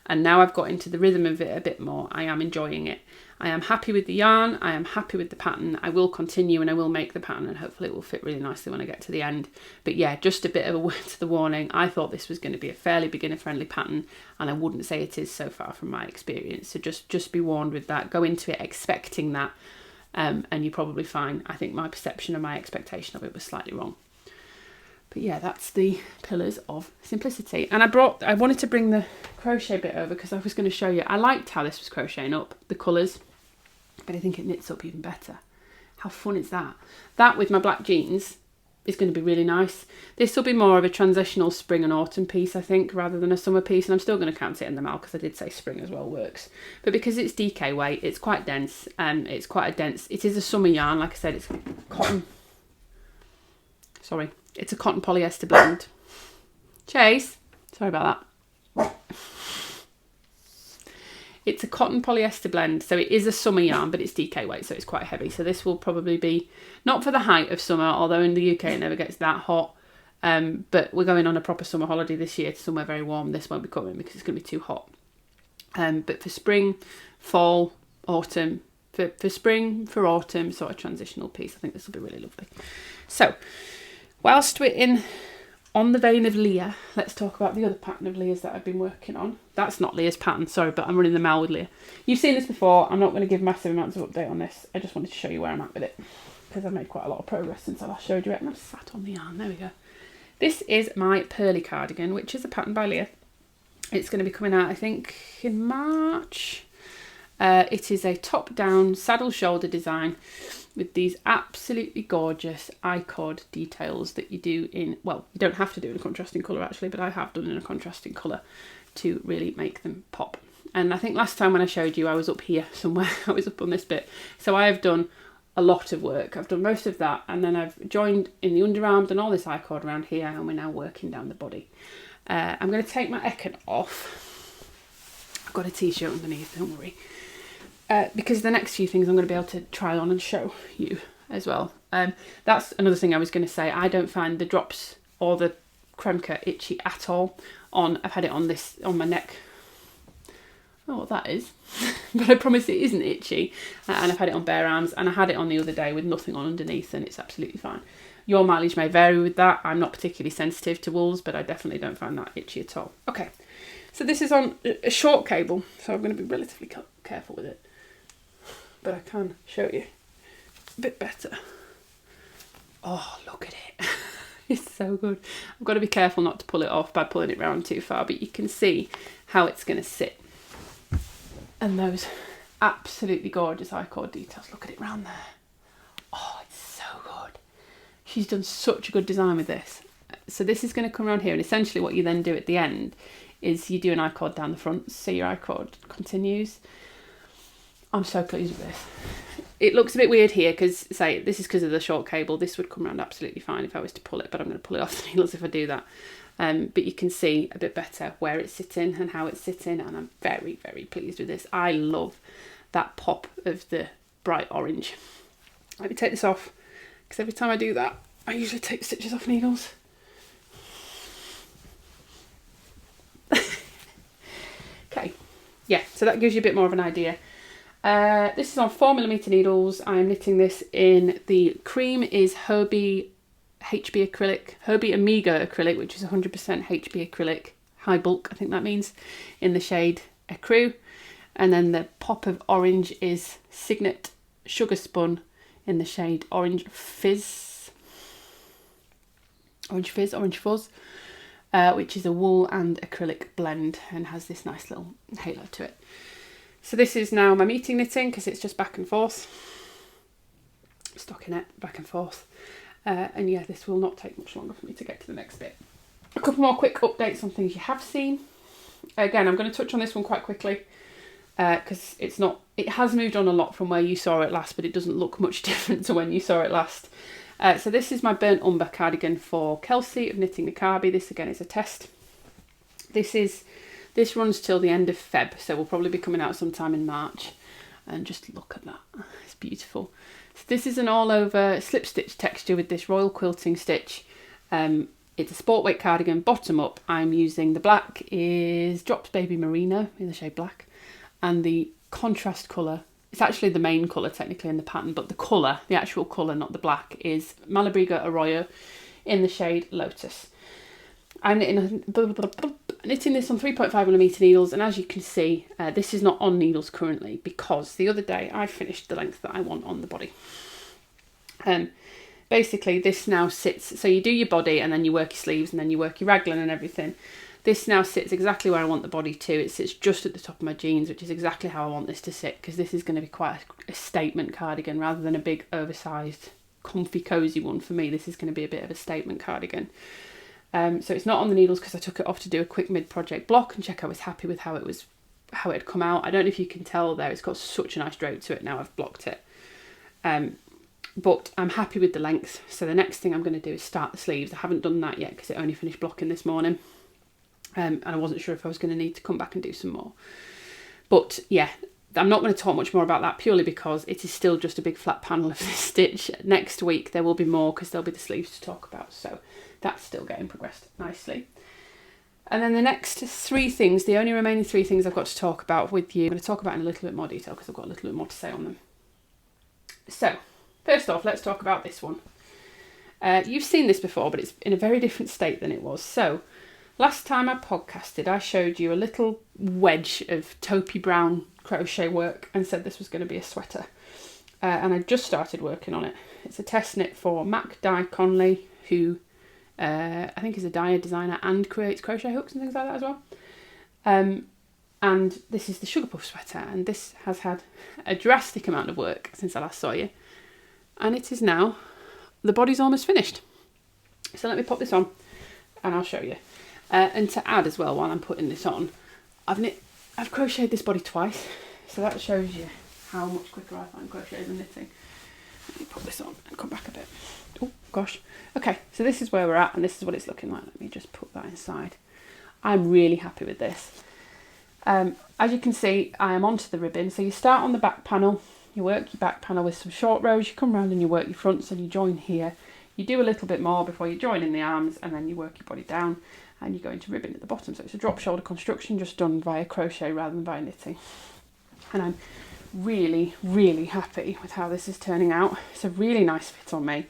And now I've got into the rhythm of it a bit more. I am enjoying it. I am happy with the yarn. I am happy with the pattern. I will continue and I will make the pattern, and hopefully it will fit really nicely when I get to the end. But yeah, just a bit of a word to the warning. I thought this was going to be a fairly beginner friendly pattern, and I wouldn't say it is so far from my experience. So just be warned with that. Go into it expecting that, and you're probably fine. I think my perception and my expectation of it was slightly wrong. But yeah, that's the pillars of SimpliciTee. And I wanted to bring the crochet bit over because I was going to show you. I liked how this was crocheting up, the colours, but I think it knits up even better. How fun is that? That with my black jeans is going to be really nice. This will be more of a transitional spring and autumn piece, I think, rather than a summer piece. And I'm still going to count it in the mal because I did say spring as well works. But because it's DK weight, it's quite dense. It's quite a dense, it is a summer yarn. Like I said, it's cotton. Sorry. It's a cotton polyester blend. Chase, sorry about that. It's a cotton polyester blend, so it is a summer yarn, but it's DK weight, so it's quite heavy. So this will probably be, not for the height of summer, although in the UK it never gets that hot, but we're going on a proper summer holiday this year to somewhere very warm. This won't be coming because it's going to be too hot. But for spring, fall, autumn, for spring, for autumn, sort of transitional piece, I think this will be really lovely. So, whilst we're on the vein of Leah, let's talk about the other pattern of Leah's that I've been working on. That's not Leah's pattern, sorry, but I'm running the mal with Leah. You've seen this before. I'm not going to give massive amounts of update on this. I just wanted to show you where I'm at with it because I've made quite a lot of progress since I last showed you it, and I've sat on the yarn. There we go. This is my Pearly Cardigan, which is a pattern by Leah. It's going to be coming out, I think, in March. It is a top-down saddle shoulder design with these absolutely gorgeous I-cord details that you do in, well, you don't have to do in a contrasting colour actually, but I have done in a contrasting colour to really make them pop. And I think last time when I showed you, I was up here somewhere, I was up on this bit. So I have done a lot of work. I've done most of that, and then I've joined in the underarms and all this I-cord around here, and we're now working down the body. I'm going to take my Eken off. I've got a t-shirt underneath, don't worry. Because the next few things I'm going to be able to try on and show you as well. That's another thing I was going to say. I don't find the drops or the Kremke itchy at all. I've had it on my neck. Oh, what that is. But I promise it isn't itchy. And I've had it on bare arms, and I had it on the other day with nothing on underneath, and it's absolutely fine. Your mileage may vary with that. I'm not particularly sensitive to wools, but I definitely don't find that itchy at all. Okay, so this is on a short cable, so I'm going to be relatively careful with it. But I can show you a bit better. Oh, look at it. It's so good. I've got to be careful not to pull it off by pulling it round too far, but you can see how it's going to sit. And those absolutely gorgeous I-cord details. Look at it round there. Oh, it's so good. She's done such a good design with this. So this is going to come around here, and essentially what you then do at the end is you do an I-cord down the front, so your I-cord continues. I'm so pleased with this. It looks a bit weird here because, say, this is because of the short cable. This would come around absolutely fine if I was to pull it, but I'm going to pull it off the needles if I do that. But you can see a bit better where it's sitting and how it's sitting, and I'm very, very pleased with this. I love that pop of the bright orange. Let me take this off, because every time I do that, I usually take stitches off needles. Okay, yeah, so that gives you a bit more of an idea. This is on 4mm needles. I am knitting this in the cream is Hobie HB acrylic, Hobie Amiga acrylic, which is 100% HB acrylic, high bulk, I think that means, in the shade Ecru. And then the pop of orange is Signet Sugar Spun in the shade Orange Fizz, which is a wool and acrylic blend and has this nice little halo to it. So this is now my meeting knitting because it's just back and forth, stockinette back and forth, and yeah, this will not take much longer for me to get to the next bit. A couple more quick updates on things you have seen. Again, I'm going to touch on this one quite quickly because it has moved on a lot from where you saw it last, but it doesn't look much different to when you saw it last. So this is my burnt umber cardigan for Kelcey of Knitting the Carby. This again is a test. This runs till the end of Feb, so we'll probably be coming out sometime in March. And just look at that, it's beautiful. So this is an all over slip stitch texture with this royal quilting stitch. It's a sport weight cardigan, bottom up. I'm using the black is Drops Baby Merino in the shade black, and the contrast colour, it's actually the main colour technically in the pattern, but the colour, the actual colour, not the black, is Malabriga Arroyo in the shade Lotus. I'm knitting this on 3.5mm needles, and as you can see, this is not on needles currently because the other day I finished the length that I want on the body. Basically this now sits, so you do your body and then you work your sleeves and then you work your raglan and everything. This now sits exactly where I want the body to. It sits just at the top of my jeans, which is exactly how I want this to sit, because this is going to be quite a statement cardigan rather than a big oversized comfy cozy one. For me, this is going to be a bit of a statement cardigan. So it's not on the needles because I took it off to do a quick mid-project block and check I was happy with how it had come out. I don't know if you can tell there, it's got such a nice drape to it now I've blocked it. But I'm happy with the length. So the next thing I'm going to do is start the sleeves. I haven't done that yet because it only finished blocking this morning. And I wasn't sure if I was going to need to come back and do some more. But yeah, I'm not going to talk much more about that purely because it is still just a big flat panel of this stitch. Next week there will be more because there'll be the sleeves to talk about. So that's still getting progressed nicely. And then the next three things, the only remaining three things I've got to talk about with you, I'm going to talk about in a little bit more detail because I've got a little bit more to say on them. So first off, let's talk about this one. You've seen this before, but it's in a very different state than it was. So last time I podcasted, I showed you a little wedge of taupey brown crochet work and said this was going to be a sweater. And I just started working on it. It's a test knit for Mac Dye Conley, who I think is a dyer designer and creates crochet hooks and things like that as well. And this is the Sugarpuff Sweater, and this has had a drastic amount of work since I last saw you. And it is now, the body's almost finished. So let me pop this on and I'll show you. And to add as well, while I'm putting this on, I've crocheted this body twice, so that shows you how much quicker I find crocheting than knitting. Let me put this on and come back a bit. Oh gosh. Okay, so this is where we're at and this is what it's looking like. Let me just put that inside. I'm really happy with this. As you can see, I am onto the ribbon. So you start on the back panel, you work your back panel with some short rows, you come round and you work your fronts and you join here. You do a little bit more before you join in the arms, and then you work your body down and you go into ribbon at the bottom. So it's a drop shoulder construction just done via crochet rather than via knitting. And I'm really, really happy with how this is turning out. It's a really nice fit on me.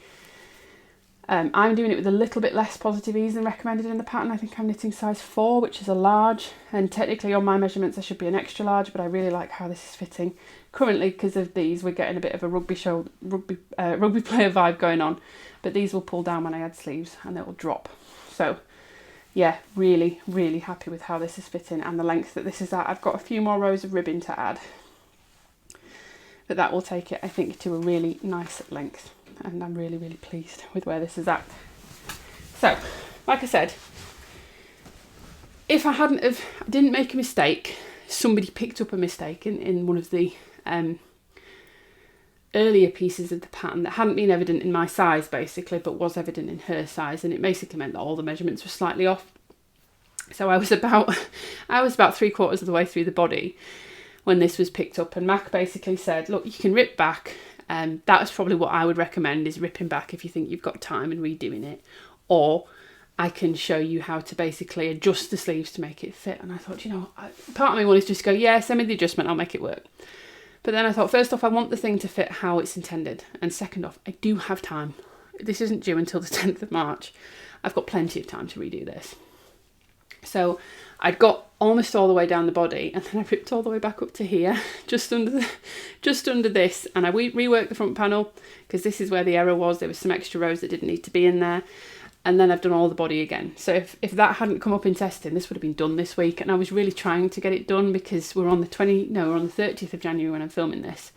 I'm doing it with a little bit less positive ease than recommended in the pattern. I think I'm knitting size 4, which is a large, and technically on my measurements I should be an extra large, but I really like how this is fitting. Currently, because of these, we're getting a bit of a rugby player vibe going on, but these will pull down when I add sleeves and they will drop. So yeah, really, really happy with how this is fitting and the length that this is at. I've got a few more rows of ribbon to add, but that will take it, I think, to a really nice length. And I'm really, really pleased with where this is at. So, like I said, if I didn't make a mistake, somebody picked up a mistake in one of the earlier pieces of the pattern that hadn't been evident in my size, basically, but was evident in her size, and it basically meant that all the measurements were slightly off. So I was about 3/4 of the way through the body when this was picked up, and Mac basically said, look, you can rip back. That's probably what I would recommend, is ripping back if you think you've got time and redoing it, or I can show you how to basically adjust the sleeves to make it fit. And I thought, part of me wanted to just go, yeah, send me the adjustment, I'll make it work. But then I thought, first off, I want the thing to fit how it's intended, and second off, I do have time. This isn't due until the 10th of March. I've got plenty of time to redo this. So I'd got almost all the way down the body, and then I ripped all the way back up to here, just under this, and I reworked the front panel because this is where the error was. There was some extra rows that didn't need to be in there, and then I've done all the body again. So if that hadn't come up in testing, this would have been done this week, and I was really trying to get it done because we're on the 30th of January when I'm filming this,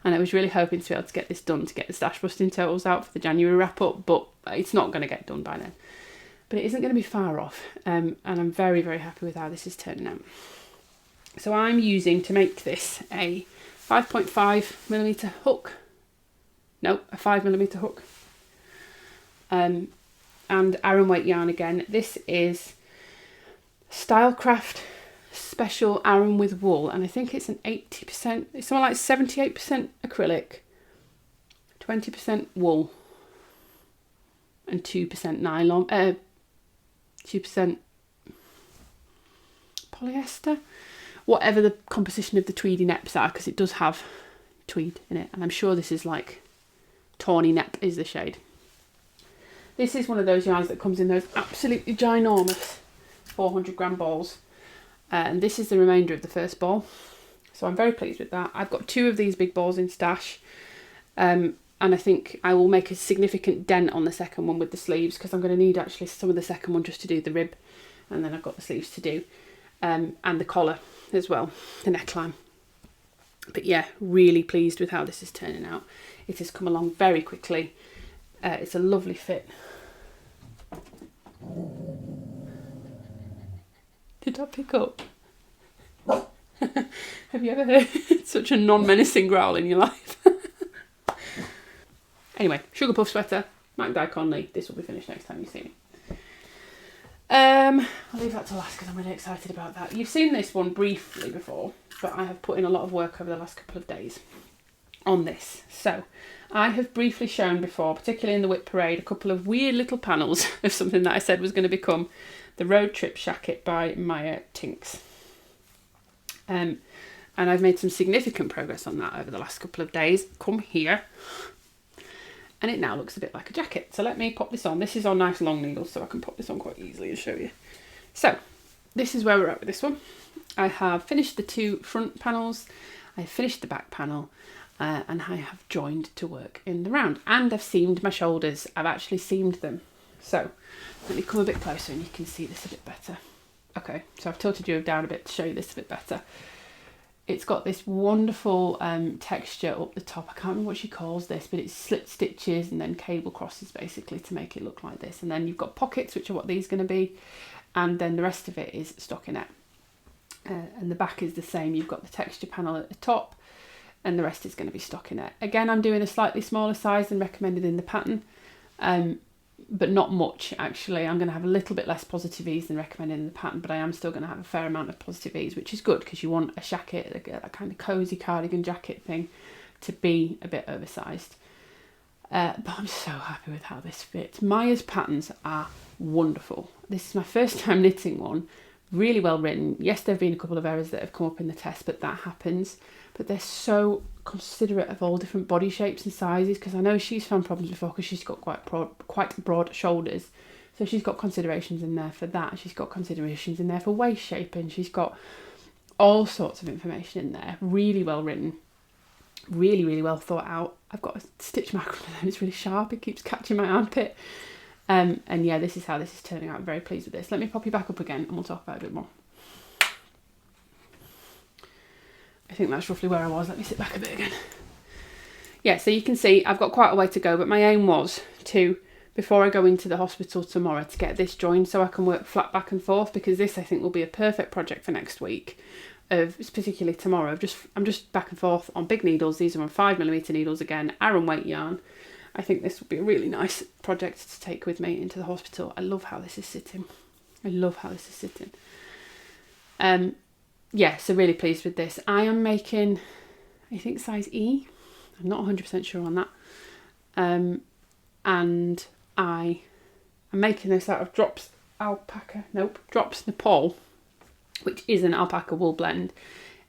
and I was really hoping to be able to get this done to get the stash busting totals out for the January wrap up, but it's not going to get done by then. But it isn't going to be far off, and I'm very, very happy with how this is turning out. So I'm using, to make this, a 5.5mm hook. No, a 5mm hook. And Aran weight yarn again. This is Stylecraft Special Aran with wool, and I think it's an 80%, it's something like 78% acrylic, 20% wool, and 2% nylon. 2% polyester, whatever the composition of the tweedy neps are, because it does have tweed in it, and I'm sure this is like tawny nep is the shade. This is one of those yarns that comes in those absolutely ginormous 400-gram balls, and this is the remainder of the first ball, so I'm very pleased with that. I've got 2 of these big balls in stash, and I think I will make a significant dent on the second one with the sleeves, because I'm going to need actually some of the second one just to do the rib, and then I've got the sleeves to do, and the collar as well, the neckline. But yeah, really pleased with how this is turning out. It has come along very quickly. It's a lovely fit. Did I pick up? Have you ever heard such a non-menacing growl in your life? Anyway, Sugarpuff Sweater, Mac Conley. This will be finished next time you see me. I'll leave that to last because I'm really excited about that. You've seen this one briefly before, but I have put in a lot of work over the last couple of days on this. So I have briefly shown before, particularly in the Whip Parade, a couple of weird little panels of something that I said was going to become the Roadtrip Shacket by Maya Tinks. And I've made some significant progress on that over the last couple of days. Come here. And it now looks a bit like a jacket. So let me pop this on. This is on nice long needles, so I can pop this on quite easily and show you. So this is where we're at with this one. I have finished the 2 front panels. I've finished the back panel. And I have joined to work in the round. And I've seamed my shoulders. I've actually seamed them. So let me come a bit closer and you can see this a bit better. Okay, so I've tilted you down a bit to show you this a bit better. It's got this wonderful texture up the top. I can't remember what she calls this, but it's slip stitches and then cable crosses basically to make it look like this. And then you've got pockets, which are what these are going to be. And then the rest of it is stockinette. And the back is the same. You've got the texture panel at the top and the rest is going to be stockinette. Again, I'm doing a slightly smaller size than recommended in the pattern, but not much actually. I'm going to have a little bit less positive ease than recommended in the pattern, but I am still going to have a fair amount of positive ease, which is good because you want a shacket, a kind of cosy cardigan jacket thing, to be a bit oversized. But I'm so happy with how this fits. Maya's patterns are wonderful. This is my first time knitting one. Really well written. Yes, there have been a couple of errors that have come up in the test, but that happens. But they're so considerate of all different body shapes and sizes, because I know she's found problems before because she's got quite broad shoulders. So she's got considerations in there for that. She's got considerations in there for waist shaping. She's got all sorts of information in there. Really well written. Really, really well thought out. I've got a stitch marker on there. It's really sharp. It keeps catching my armpit. And yeah, this is how this is turning out. I'm very pleased with this. Let me pop you back up again and we'll talk about it a bit more. I think that's roughly where I was. Let me sit back a bit again. Yeah, so you can see I've got quite a way to go, but my aim was to, before I go into the hospital tomorrow, to get this joined so I can work flat back and forth, because this I think will be a perfect project for next week, particularly tomorrow. I'm just back and forth on big needles. These are on 5mm needles again, Aran weight yarn. I think this will be a really nice project to take with me into the hospital. I love how this is sitting. I love how this is sitting. Yeah, so really pleased with this. I am making, I think, size E. I'm not 100% sure on that. And I am making this out of Drops Nepal, which is an alpaca wool blend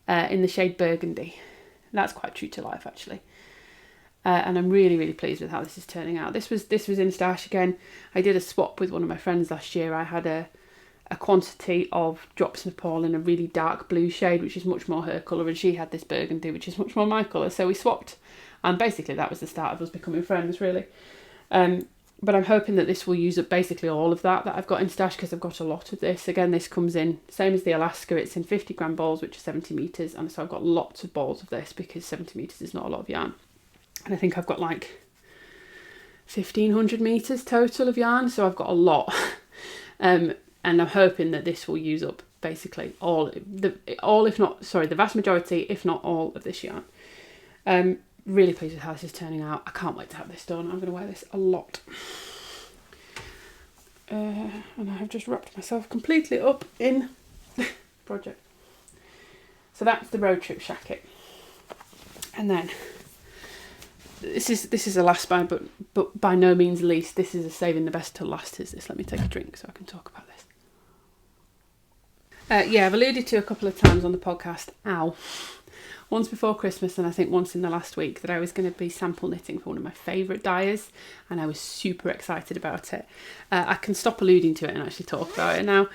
in the shade Burgundy. That's quite true to life, actually. And I'm really, really pleased with how this is turning out. This was in stash again. I did a swap with one of my friends last year. I had a quantity of Drops Nepal in a really dark blue shade, which is much more her colour, and she had this burgundy, which is much more my colour. So we swapped, and basically that was the start of us becoming friends, really. But I'm hoping that this will use up basically all of that I've got in stash, because I've got a lot of this. Again, this comes in, same as the Alaska, it's in 50-gram balls, which are 70 metres, and so I've got lots of balls of this because 70 metres is not a lot of yarn. And I think I've got like 1,500 metres total of yarn, so I've got a lot. And I'm hoping that this will use up basically the vast majority, if not all, of this yarn. Really pleased with how this is turning out. I can't wait to have this done. I'm going to wear this a lot. And I have just wrapped myself completely up in project. So that's the Roadtrip Shacket. And then this is a last buy, but by no means least. This is a saving the best till last. Is this? Let me take a drink so I can talk about this. Yeah, I've alluded to a couple of times on the podcast, once before Christmas and I think once in the last week, that I was going to be sample knitting for one of my favourite dyers, and I was super excited about it. I can stop alluding to it and actually talk about it now.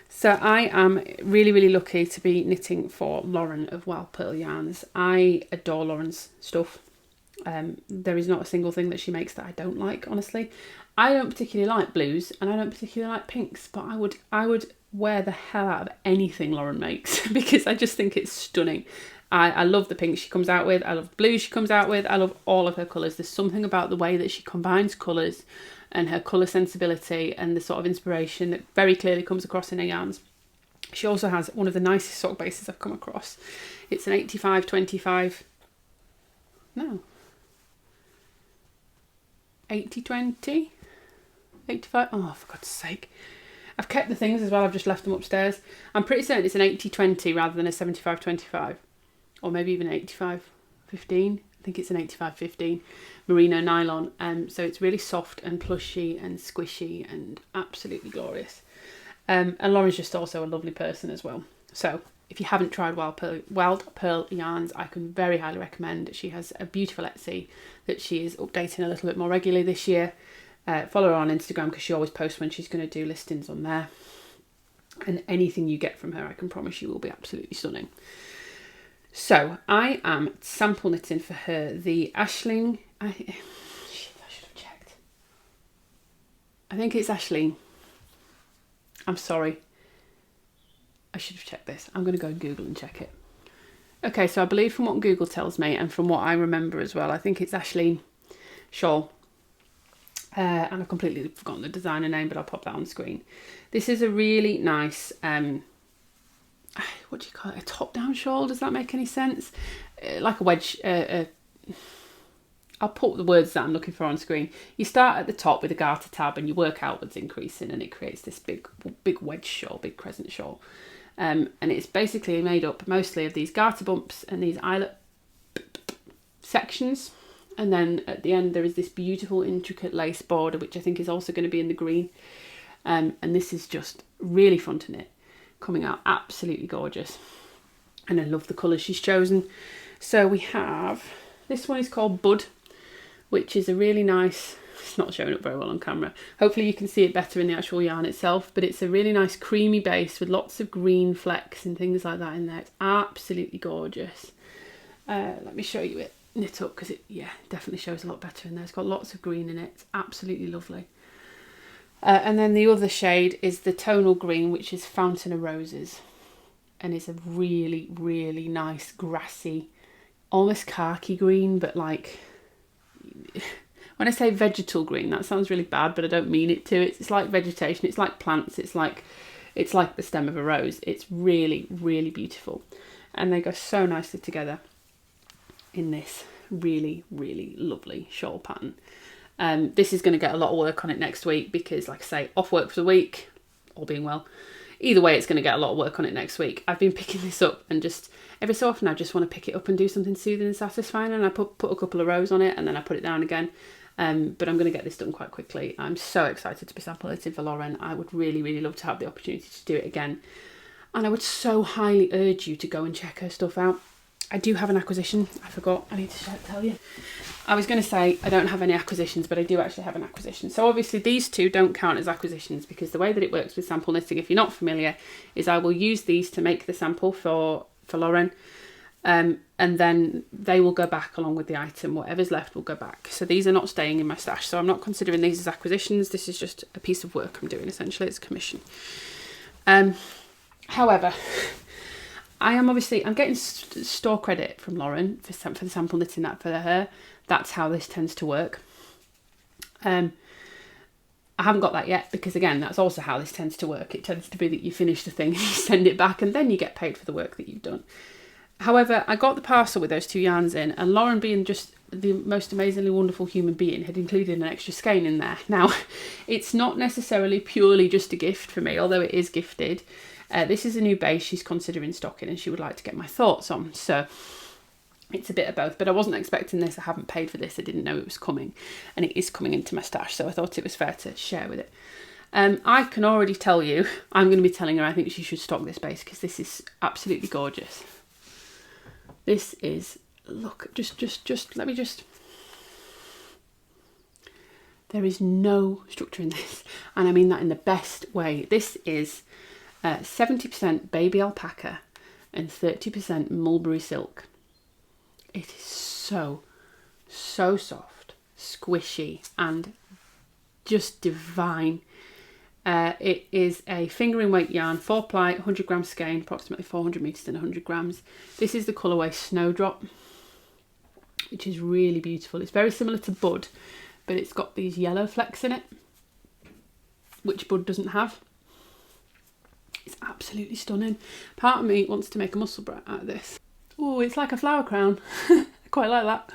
So I am really, really lucky to be knitting for Lauren of Wild Purl Yarns. I adore Lauren's stuff. There is not a single thing that she makes that I don't like, honestly. I don't particularly like blues and I don't particularly like pinks, but I would wear the hell out of anything Lauren makes because I just think it's stunning. I love the pinks she comes out with. I love the blues she comes out with. I love all of her colours. There's something about the way that she combines colours and her colour sensibility and the sort of inspiration that very clearly comes across in her yarns. She also has one of the nicest sock bases I've come across. It's an 85-25. No. 80-20? 85? Oh, for God's sake. I've kept the things as well. I've just left them upstairs. I'm pretty certain it's an 80-20 rather than a 75-25. Or maybe even 85-15. I think it's an 85-15 merino nylon. So it's really soft and plushy and squishy and absolutely glorious. And Lauren's just also a lovely person as well. So if you haven't tried Wild Purl yarns, I can very highly recommend. She has a beautiful Etsy that she is updating a little bit more regularly this year. Follow her on Instagram because she always posts when she's going to do listings on there. And anything you get from her, I can promise you, will be absolutely stunning. So I am sample knitting for her the Aisling. I should have checked. I think it's Aisling. I'm sorry. I should have checked this. I'm going to go Google and check it. Okay, so I believe from what Google tells me and from what I remember as well, I think it's Aisling Shawl. And I've completely forgotten the designer name, but I'll pop that on screen. This is a really nice, what do you call it? A top-down shawl? Does that make any sense? Like a wedge. I'll put the words that I'm looking for on screen. You start at the top with a garter tab and you work outwards increasing, and it creates this big wedge shawl, big crescent shawl. And it's basically made up mostly of these garter bumps and these eyelet sections. And then at the end there is this beautiful intricate lace border, which I think is also going to be in the green. And this is just really fun to knit. Coming out absolutely gorgeous. And I love the colours she's chosen. So we have, this one is called Bud, which is a really nice, it's not showing up very well on camera. Hopefully you can see it better in the actual yarn itself, but it's a really nice creamy base with lots of green flecks and things like that in there. It's absolutely gorgeous. Let me show you it knit up because it, yeah, definitely shows a lot better in there. It's got lots of green in it. It's absolutely lovely. And then the other shade is the tonal green, which is Fountain of Roses. And it's a really, really nice grassy, almost khaki green, but like, when I say vegetal green, that sounds really bad, but I don't mean it to. It's like vegetation, it's like plants, it's like the stem of a rose. It's really, really beautiful. And they go so nicely together in this really, really lovely shawl pattern. This is going to get a lot of work on it next week because, like I say, off work for the week, all being well. Either way, it's going to get a lot of work on it next week. I've been picking this up and just every so often I just want to pick it up and do something soothing and satisfying, and I put a couple of rows on it and then I put it down again. But I'm going to get this done quite quickly. I'm so excited to be sample knitting for Lauren. I would really, really love to have the opportunity to do it again. And I would so highly urge you to go and check her stuff out. I do have an acquisition. I forgot. I need to tell you. I was going to say I don't have any acquisitions, but I do actually have an acquisition. So obviously these two don't count as acquisitions because the way that it works with sample knitting, if you're not familiar, is I will use these to make the sample for Lauren. And then they will go back along with the item. Whatever's left will go back. So these are not staying in my stash. So I'm not considering these as acquisitions. This is just a piece of work I'm doing, essentially. It's a commission. However, I'm getting store credit from Lauren for the sample knitting that for her. That's how this tends to work. I haven't got that yet because, again, that's also how this tends to work. It tends to be that you finish the thing and you send it back and then you get paid for the work that you've done. However, I got the parcel with those two yarns in, and Lauren, being just the most amazingly wonderful human being, had included an extra skein in there. Now, it's not necessarily purely just a gift for me, although it is gifted. This is a new base she's considering stocking and she would like to get my thoughts on. So it's a bit of both, but I wasn't expecting this. I haven't paid for this. I didn't know it was coming, and it is coming into my stash. So I thought it was fair to share with it. I can already tell you, I'm going to be telling her I think she should stock this base because this is absolutely gorgeous. This is, look, let me just, there is no structure in this, and I mean that in the best way. This is 70% baby alpaca and 30% mulberry silk. It is so soft, squishy, and just divine. It is a fingering weight yarn, 4-ply, 100 grams skein, approximately 400 meters and 100 grams. This is the colourway Snowdrop, which is really beautiful. It's very similar to Bud, but it's got these yellow flecks in it, which Bud doesn't have. It's absolutely stunning. Part of me wants to make a Musselburgh out of this. Oh, it's like a flower crown. I quite like that.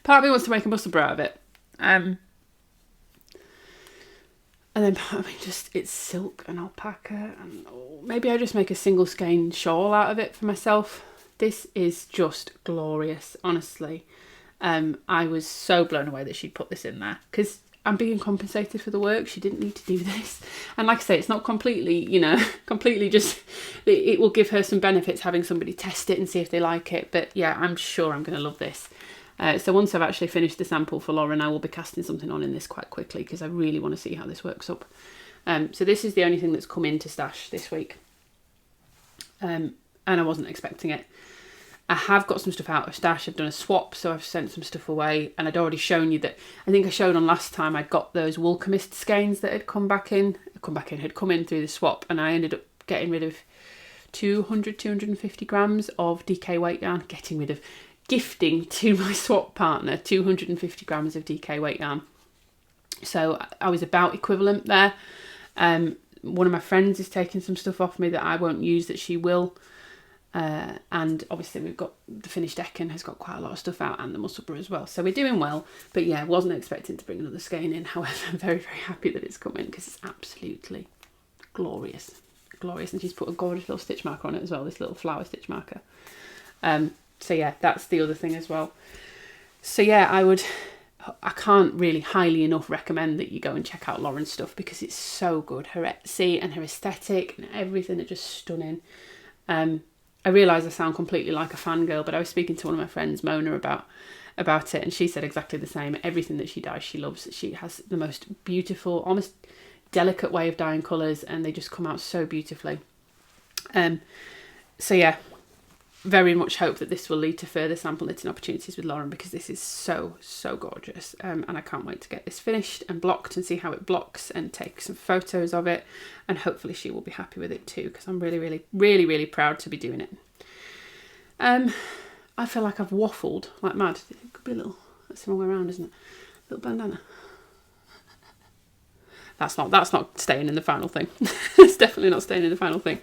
Part of me wants to make a Musselburgh out of it. And then part of me just, it's silk and alpaca, and maybe I just make a single skein shawl out of it for myself. This is just glorious, honestly. I was so blown away that she'd put this in there, because I'm being compensated for the work. She didn't need to do this. And like I say, it's not completely, you know, completely just, it will give her some benefits having somebody test it and see if they like it. But yeah, I'm sure I'm going to love this. So once I've actually finished the sample for Lauren, I will be casting something on in this quite quickly because I really want to see how this works up. So this is the only thing that's come into stash this week. And I wasn't expecting it. I have got some stuff out of stash. I've done a swap, so I've sent some stuff away. And I'd already shown you that, I think I showed on last time, I'd got those Woolcomist skeins that had come in through the swap. And I ended up getting rid of 250 grams of DK weight yarn, gifting to my swap partner 250 grams of DK weight yarn. So I was about equivalent there. One of my friends is taking some stuff off me that I won't use, that she will. And obviously we've got the finished Eken has got quite a lot of stuff out, and the Musselburgh as well. So we're doing well. But yeah, wasn't expecting to bring another skein in. However, I'm very, very happy that it's come in because it's absolutely glorious. Glorious. And she's put a gorgeous little stitch marker on it as well, this little flower stitch marker. So yeah, that's the other thing as well. So yeah, I can't really highly enough recommend that you go and check out Lauren's stuff because it's so good. Her Etsy and her aesthetic and everything are just stunning. I realise I sound completely like a fangirl, but I was speaking to one of my friends, Mona, about it, and she said exactly the same. Everything that she dyes, she loves. She has the most beautiful, almost delicate way of dyeing colours, and they just come out so beautifully. So yeah, very much hope that this will lead to further sample knitting opportunities with Lauren because this is so gorgeous, and I can't wait to get this finished and blocked and see how it blocks and take some photos of it, and hopefully she will be happy with it too because I'm really proud to be doing it. I feel like I've waffled like mad. It could be a little, that's the wrong way around, isn't it? A little bandana. That's not staying in the final thing. It's definitely not staying in the final thing.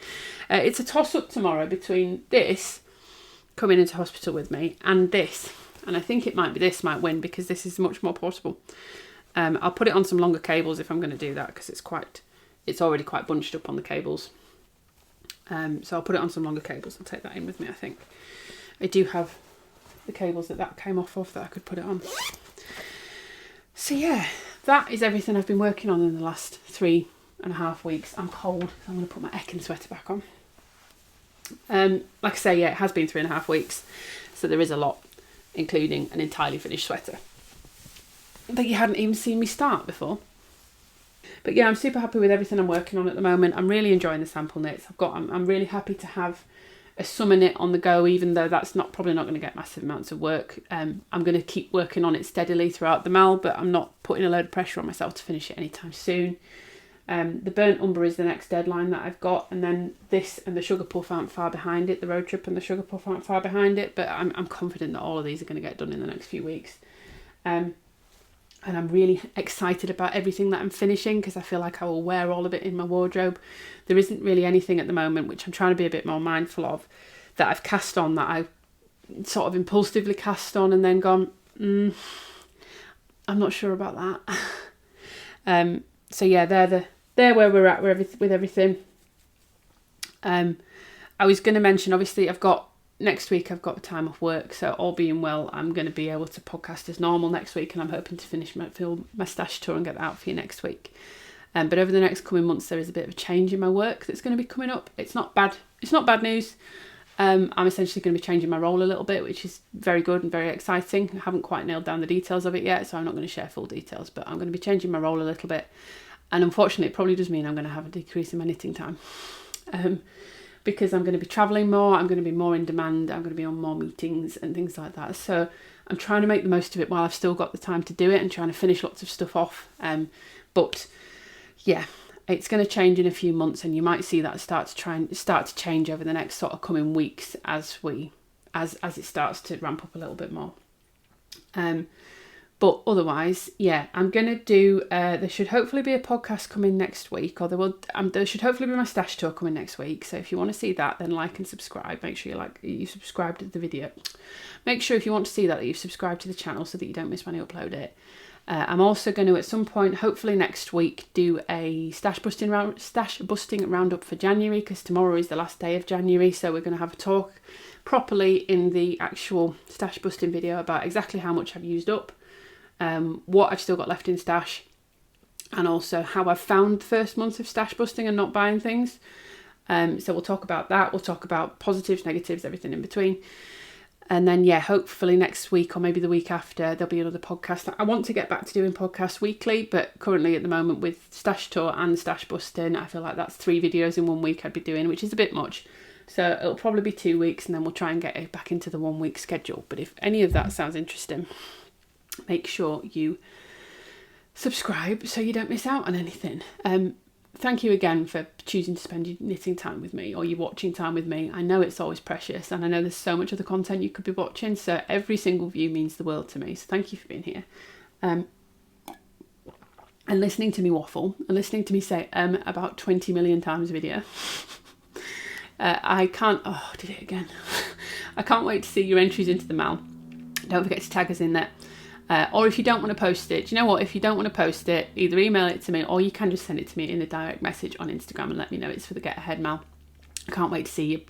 It's a toss-up tomorrow between this coming into hospital with me and this, and I think it might be this might win because this is much more portable. I'll put it on some longer cables if I'm going to do that because it's already quite bunched up on the cables. So I'll put it on some longer cables and take that in with me. I think I do have the cables that came off of that I could put it on. So yeah, that is everything I've been working on in the last 3.5 weeks. I'm cold, so I'm going to put my Eken sweater back on. Like I say, yeah, it has been 3.5 weeks, so there is a lot, including an entirely finished sweater that you hadn't even seen me start before. But yeah, I'm super happy with everything I'm working on at the moment. I'm really enjoying the sample knits. I'm really happy to have a summer knit on the go, even though that's probably not going to get massive amounts of work. I'm going to keep working on it steadily throughout the mal, but I'm not putting a load of pressure on myself to finish it anytime soon. The burnt umber is the next deadline that I've got, and then this and the Sugarpuff aren't far behind it. The Roadtrip and the Sugarpuff aren't far behind it, but I'm confident that all of these are going to get done in the next few weeks. And I'm really excited about everything that I'm finishing because I feel like I will wear all of it in my wardrobe. There isn't really anything at the moment, which I'm trying to be a bit more mindful of, that I've cast on that I sort of impulsively cast on and then gone, I'm not sure about that. So yeah, they're where we're at with everything. I was going to mention, obviously, next week I've got a time off work, so all being well, I'm going to be able to podcast as normal next week, and I'm hoping to finish my stash tour and get that out for you next week. But over the next coming months, there is a bit of a change in my work that's going to be coming up. It's not bad news. I'm essentially going to be changing my role a little bit, which is very good and very exciting. I haven't quite nailed down the details of it yet, so I'm not going to share full details, but I'm going to be changing my role a little bit. And unfortunately, it probably does mean I'm going to have a decrease in my knitting time. Because I'm going to be travelling more, I'm going to be more in demand, I'm going to be on more meetings and things like that. So I'm trying to make the most of it while I've still got the time to do it and trying to finish lots of stuff off. But yeah, it's going to change in a few months, and you might see that start to change over the next sort of coming weeks as it starts to ramp up a little bit more. But otherwise, yeah, I'm going to do, there should hopefully be a podcast coming next week, or there should hopefully be my stash tour coming next week. So if you want to see that, then like and subscribe. Make sure you subscribe to the video. Make sure if you want to see that you've subscribed to the channel so that you don't miss when I upload it. I'm also going to, at some point, hopefully next week, do a stash busting roundup for January, because tomorrow is the last day of January. So we're going to have a talk properly in the actual stash busting video about exactly how much I've used up, what I've still got left in stash, and also how I've found the first month of stash busting and not buying things. So we'll talk about that. We'll talk about positives, negatives, everything in between. And then, yeah, hopefully next week or maybe the week after, there'll be another podcast. I want to get back to doing podcasts weekly, but currently at the moment with stash tour and stash busting, I feel like that's 3 videos in 1 week I'd be doing, which is a bit much. So it'll probably be 2 weeks, and then we'll try and get it back into the 1 week schedule. But if any of that sounds interesting, make sure you subscribe so you don't miss out on anything. Thank you again for choosing to spend your knitting time with me, or your watching time with me. I know it's always precious, and I know there's so much other content you could be watching, so every single view means the world to me. So thank you for being here. And listening to me waffle, and listening to me say about 20 million times a video. I can't wait to see your entries into the mail. Don't forget to tag us in there. Or if you don't want to post it, do you know what? If you don't want to post it, either email it to me, or you can just send it to me in a direct message on Instagram and let me know it's for the Get Ahead mail. I can't wait to see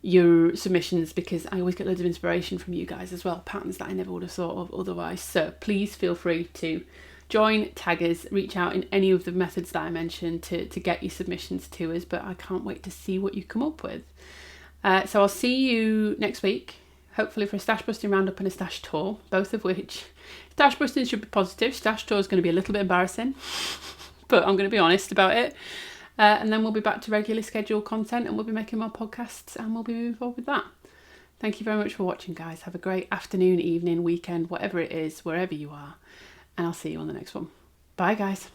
your submissions, because I always get loads of inspiration from you guys as well, patterns that I never would have thought of otherwise. So please feel free to join, tag us, reach out in any of the methods that I mentioned to get your submissions to us. But I can't wait to see what you come up with. So I'll see you next week. Hopefully for a stash busting roundup and a stash tour, both of which, stash busting should be positive, stash tour is going to be a little bit embarrassing, but I'm going to be honest about it. And then we'll be back to regular scheduled content, and we'll be making more podcasts, and we'll be moving forward with that. Thank you very much for watching, guys. Have a great afternoon, evening, weekend, whatever it is, wherever you are, and I'll see you on the next one. Bye, guys.